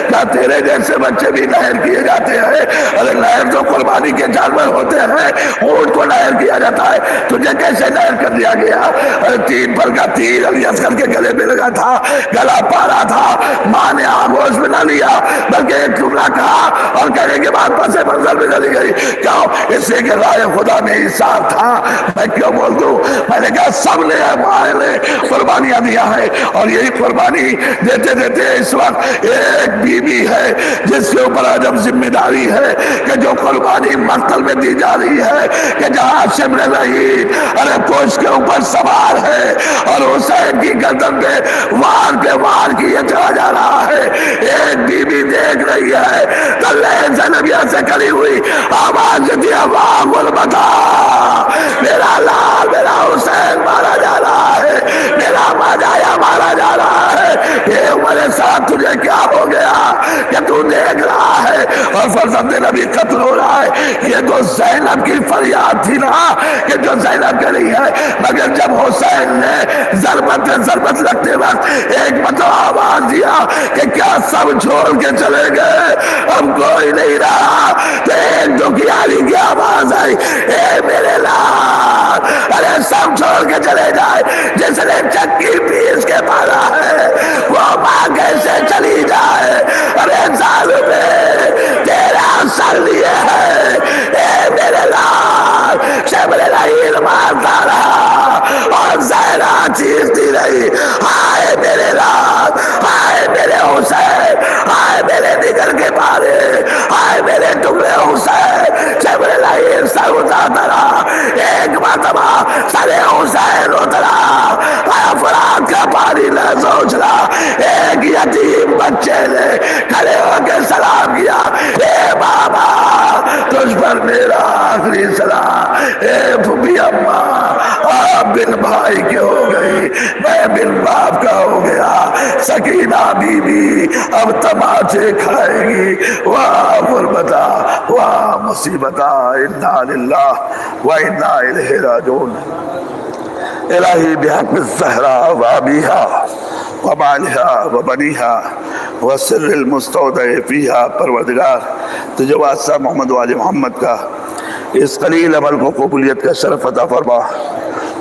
کیا تیرے جیسے بچے بھی نہر کیے جاتے ہیں؟ ارے نہر تو قربانی کے جانور ہوتے ہیں، اونٹ کو نہر کیا جاتا ہے، تجھے کیسے نہر کر دیا گیا؟ ارے 3 پر کا تیر علی اصغر کے گلے میں لگا تھا، گلا پارا تھا. ماں نے آگوش میں نہ لیا بلکہ ایک ٹکڑا کہا اور کہنے کے بعد پس منظر میں چلی گئی. کیوں؟ اس سے کہ رائے خدا میں اثار تھا. میں کیوں بول دوں؟ میں نے کہا سب نے ماں نے قربانیاں دیا ہے، اور یہی قربانی دیتے دیتے اس وقت ایک بی بی ہے جس کے اوپر عجب ذمہ داری ہے کہ جو قربانی مقتل میں دی جا رہی ہے کہ جہاں شمر نہیں ارے پوش کے اوپر سوار ہے اور حسین کی گردن پہ وار کیے چلا جا رہا ہے. ایک بی بی دیکھ رہی ہے تلے زینبیہ سے کری ہوئی آواز دی اللہ غربتا، میرا لال میرا حسین مارا جا رہا ہے، میرا ماجایا مارا جا رہا ہے. یہ ہمارے ساتھ تجھے کیا ہو گیا کہ تو دیکھ رہا ہے اور فرزند نبی قتل ہو رہا ہے؟ یہ تو زینب کی فریاد تھی نا کہ جو زینب کے لیے ہے. مگر جب حسین نے ضربت لگتے وقت ایک مرتبہ آواز دیا کہ کیا سب چھوڑ کے چلے گئے، اب کوئی نہیں رہا، تو ایک دکھیاری کی آواز آئی، اے میرے لال ارے سب چھوڑ کے چلے جائے. جس نے چکی پیس کے مارا ہے وہ ماں کیسے چلی جائے؟ ارے ظالم تیرا سر لیے ہے. اے میرے لال شمر لعین مارتا رہا اور زہرا چیختی رہی، ہائے میرے لال، ہائے میرے حسین، ہائے میرے نگر کے پارے، ہائے میرے ٹکڑے حسین. شمر لعین سر اتارتا رہا، ایک مرتبہ سر حسین اترا، افراد کا پانی لہذا اچھلا. ایک یتیم بچے نے کھڑے ہو کے سلام کیا، اے بابا تجھ پر میرا آخری سلام. اے پھوپھی اماں، آپ بن بھائی کے ہو گئی، میں بن باپ کا ہو گیا. سکینہ بی بی اب تماچے کھائے گی. واہ غربتا، واہ مصیبتا، انا للہ و انا الیہ راجعون. الہی بحق الزہرا وابیہا وبالہا وبنیہا وسر المستودع فیہا. پروردگار تجھے واسطہ محمد و آل محمد کا اس قلیل عمل کو قبولیت کا شرف عطا فرما،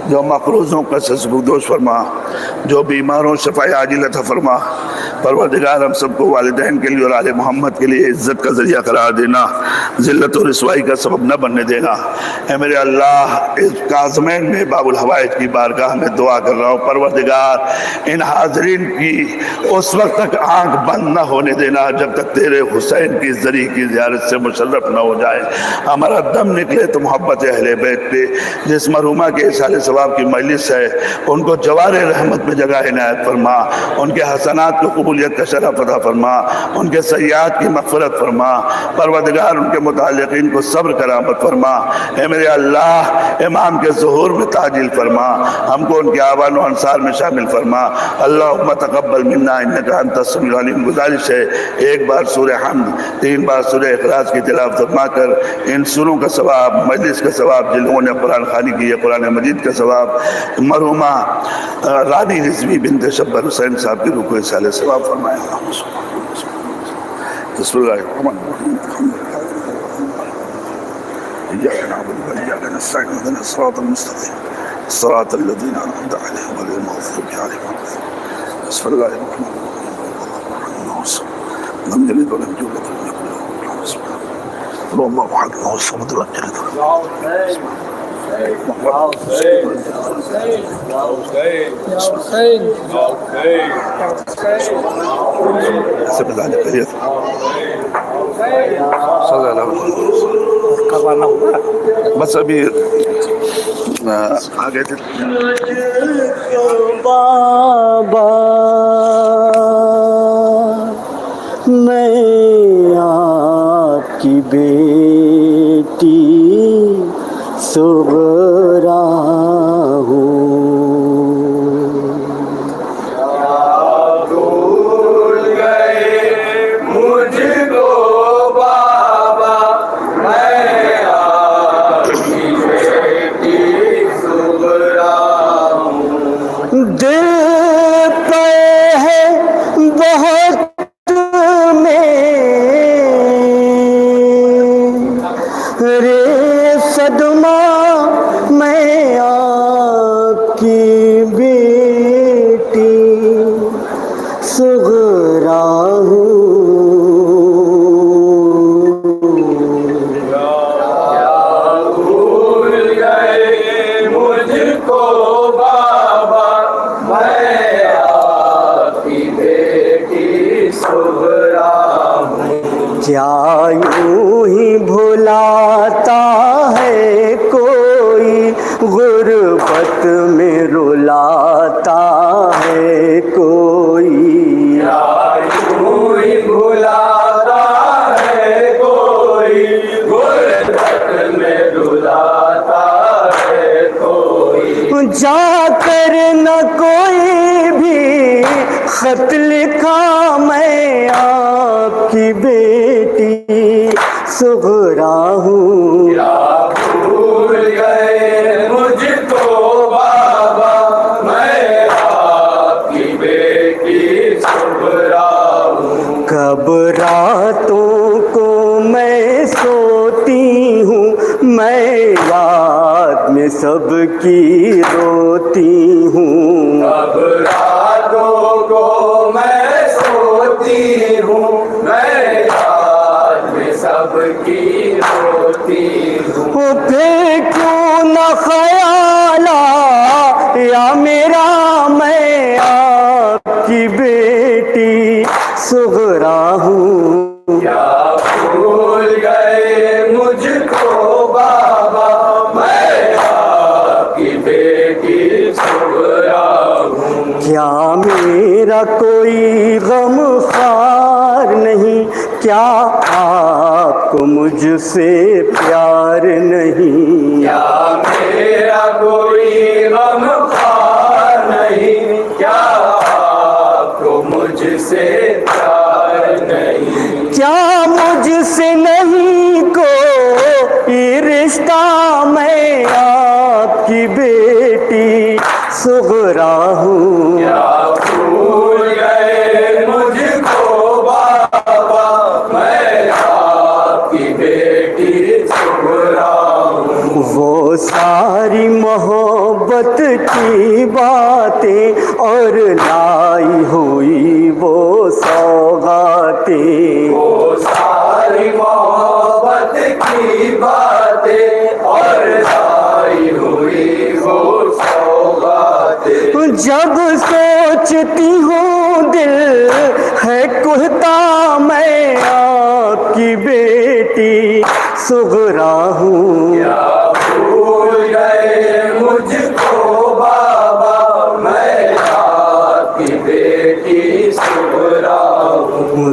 جو مقروضوں کا سبکدوش فرما، جو بیماروں شفا عاجل عطا فرما. پروردگار ہم سب کو والدین کے لیے اور آل محمد کے لیے عزت کا ذریعہ قرار دینا، ذلت و رسوائی کا سبب نہ بننے دینا. اے میرے اللہ، اس کاظمین میں باب الحوائج کی بارگاہ میں دعا کر رہا ہوں. پروردگار ان حاضرین کی اس وقت تک آنکھ بند نہ ہونے دینا جب تک تیرے حسین کی زری کی زیارت سے مشرف نہ ہو جائے. ہمارا دم نکلے تو محبت اہل بیت پہ. جس مرحومہ کے اصال ثواب کی مجلس ہے ان کو جوار رحمت میں جگہ عنایت فرما، ان کے حسنات کو قبول قبولیت کا شرف عطا فرما، ان کے سیئات کی مغفرت فرما، پروردگار ان کے متعلقین کو صبر کرامت فرما۔ اے میرے اللہ امام کے ظہور میں تعجیل فرما، ہم کو ان کے آبان و انصار میں شامل فرما۔ اللہم تقبل منا انکا انت السمیع العلیم۔ گزارش ہے ایک بار سورہ حمد 3 بار سورہ اخلاص کی تلاوت فرما کر ان سوروں کا ثواب، مجلس کا ثواب، جن لوگوں نے قرآن خوانی کی ہے قرآن مجید کا ثواب، مرحومہ رانی رضوی بنت شبیر حسین صاحب کی روح کو اصالہ ثواب فرمائے۔ بسم اللہ الرحمن الرحیم۔ إياك نعبد وإياك نستعين اهدنا الصراط المستقيم صراط الذين أنعمت عليهم غير المغضوب عليهم بسم الله الرحمن الرحيم لم يلد ولم يولد ولم يكن له كفوا أحد قل الله أحد الله الصمد لم يلد سبب ذلك اليد صلى الله عليه وسلم بس ابھی آگے تھے بابا میں آپ کی بیٹی صغرا ہوں، کیا یوں ہی بھلاتا ہے کوئی غربت میں رلاتا ہے کوئی، کیا یوں ہی بھلاتا ہے کوئی غربت میں رلاتا ہے کوئی، جا کر نہ کوئی بھی خط لکھا میں آپ کی بیٹی صغرا ہوں، کیا بھول گئے مجھ کو بابا میں آپ کی بیٹی صغرا ہوں، کب راتوں کو میں سوتی ہوں میں یاد میں سب کی روتی ہوں، کب راتوں کو میں سوتی ہوں میں یاد میں سب کی روتی ہوں، پھر کیوں نہ خیال یا میرا میں آپ کی بیٹی صغرا ہوں، کیا بھول گئے مجھ کو بابا میں آپ کی بیٹی صغرا ہوں، کیا میرا کوئی غم خوار نہیں، کیا آپ کو مجھ سے پیار نہیں، کیا میرا کوئی غم خوار نہیں، کیا آپ کو مجھ سے پیار نہیں، کیا مجھ سے نہیں کوئی رشتہ میں آپ کی بیٹی صغرا ہوں، کیا بھول گئے مجھ کو بابا میں آپ کی بیٹی صغرا ہوں، وہ ساری محبت کی باتیں اور لائی ہوئی وہ سوغاتیں، وہ ساری محبت کی باتیں اور لائی ہوئی وہ سوغاتیں، جب سوچتی ہوں دل ہے کہتا میں آپ کی بیٹی صغرا ہوں، کیا بھول گئے مجھ کو بابا میں آپ کی بیٹی صغرا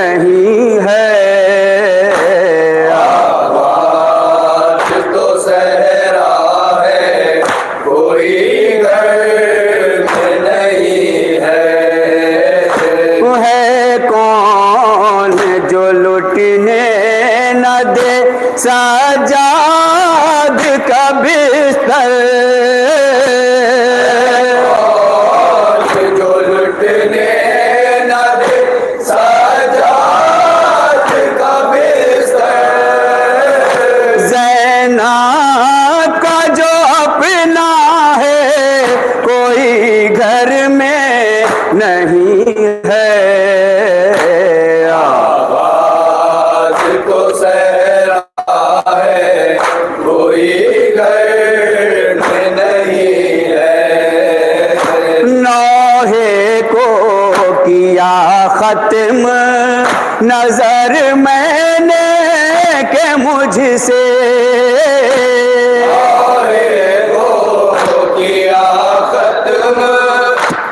نہیں ہے آباد تو صحرا ہے کوئی گھر میں نہیں ہے کون جو لٹنے نہ دے سجاد کا بستر جو لٹنے نہ دے سجاد کا بستر زینب کا جو اپنا ہے کوئی گھر میں نہیں ہے آواز کو صحرا ہے کوئی گھر میں نہیں ہے نوحے کو کیا ختم نظر میں نے کہ مجھ سے نوحے کو کیا ختم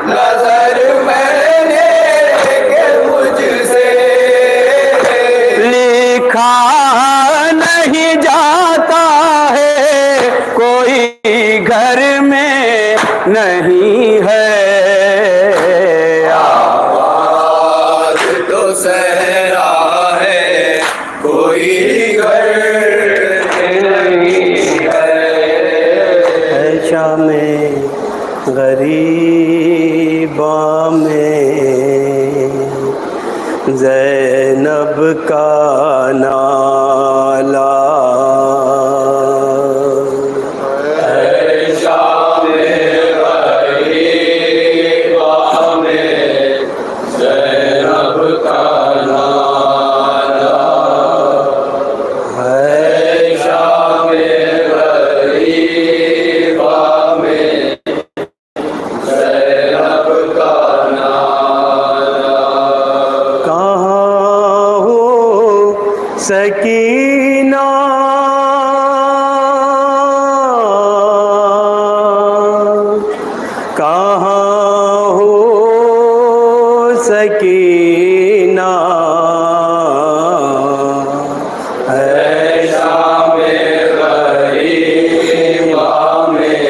نظر میں نے کہ مجھ سے لکھا نہیں جاتا ہے کوئی گھر میں نہیں ہے آواز تو صحرا ہے کوئی گھر میں نہیں ہے شام غریباں میں زینب کا نالا شام غریباں میں زینب کا نالا ہے شام غریباں میں زینب کا نالا کہاں ہو سکینہ کہاں ہو سکینہ ہے شام غریباں میں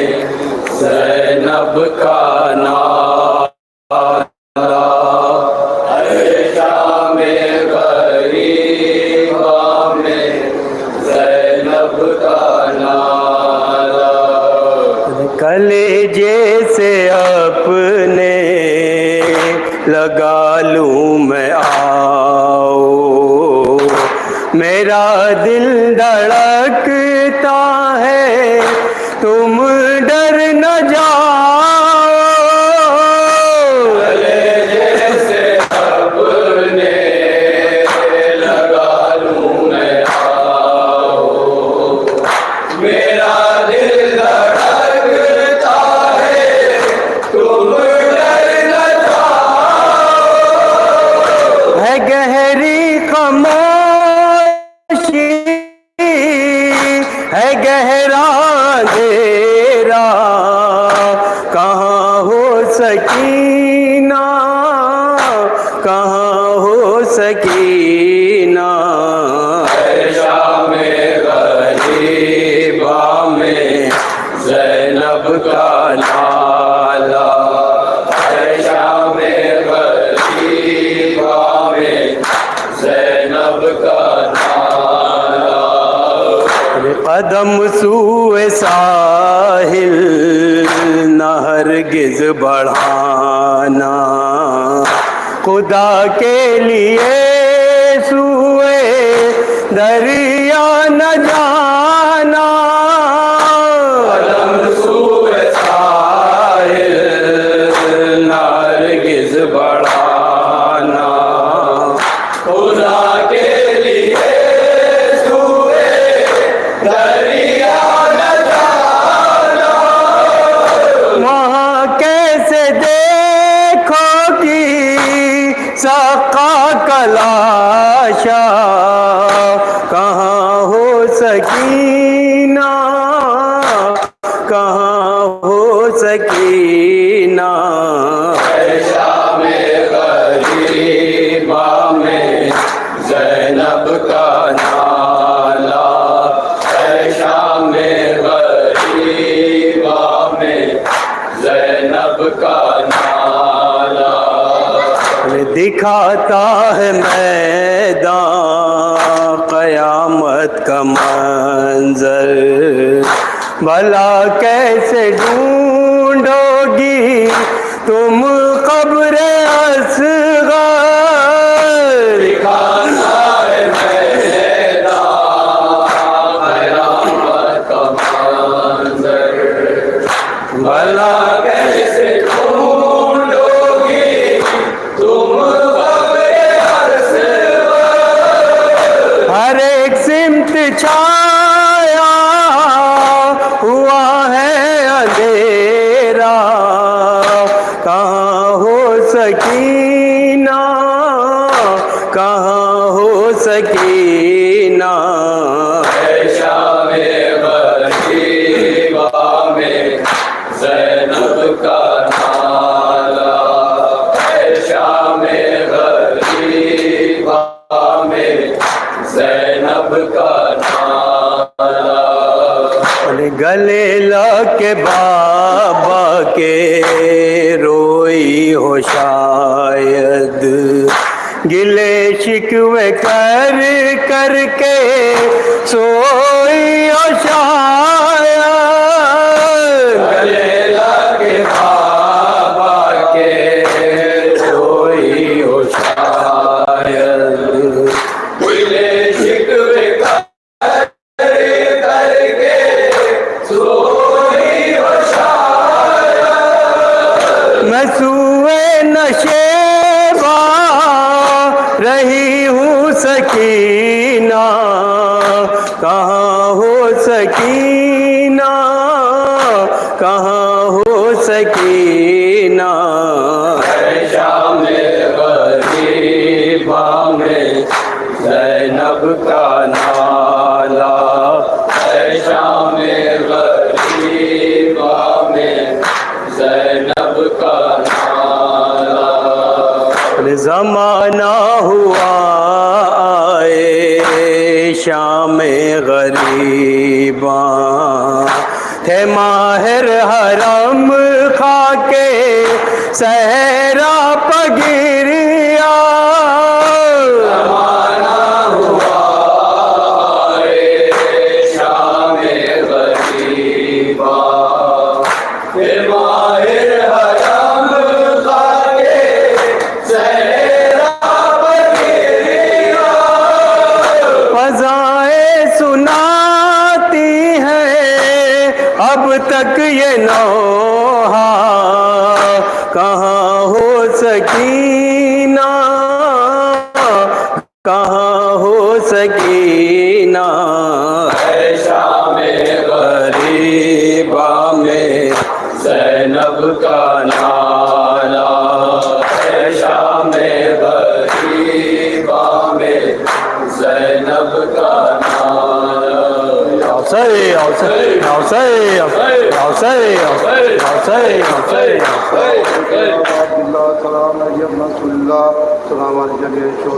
زینب کا نالا ہے شام غریباں میں زینب کا نالا کلیجے سے اپنے لگا لوں میں آؤ میرا دل دھڑکتا ہے تم ڈر نہ جاؤ کلیجے سے اپنے لگا لوں میں آؤ میرا دل دھڑکتا ہے تم ڈر نہ جاؤ ہے گہری خاموشی ہے گہرا اندھیرا کہاں ہو سکینہ کہاں ہو سکینہ شام غریباں میں زینب کا نالا ہے شام غریباں میں زینب کا نالا قدم سوئے ساحل نہ ہرگز بڑھانا خدا کے لیے سوئے دریا نہ جانا قدم سوئے ساحل نہ ہرگز بڑھانا خدا کے لیے سوئے دریا نہ جانا وہاں کیسے دیکھو کہ سقا کلاشا کہاں ہو سکینہ کہاں ہو سکینہ شام غریباں میں دکھاتا ہے میدان قیامت کا منظر، بھلا کیسے ڈھونڈو گی تم قبر اصغر، دکھاتا ہے میدان قیامت کا منظر، بھلا کیسے ڈھونڈو گی تم قبر اصغر، ہر ایک سمت چھایا ہوا ہے اندھیرا، کہاں ہو سکینہ، کہاں ہو سکینہ، اے شام غریبہ میں زینب کا نالا، اے شام غریبہ میں زینب کا نالا، گلے لگ کے بابا کے روئی ہو شاید، گلے شکوے کر کر کے سوئی ہو شاید، گلے لگ کے بابا کے روئی ہو شاید، گلے شکوے کر کر کے سوئی ہو شاید، میں سوئے نشیبہ رہی ہوں سکینہ، کہاں ہو سکینہ، کہاں ہو سکینہ، اے شام غریبہ میں زینب کا نالا، اے شام غریبہ میں زینب کا نالا، زمانہ ہوا آئے شام غریباں، تھے ماہر حرم خاکے صحرا پگریا، زمانہ ہوا آئے شام غریباں، تھے ماہر حرم خاکے صحرا پگریا، فضائیں سناتی ہیں اب تک یہ نوحہ، کہاں ہو سکینہ، کہاں ہو سکینہ، اے شام غریبہ میں زینب کا نالا، اے شام غریبہ میں زینب کا نالا، سلام علیکم.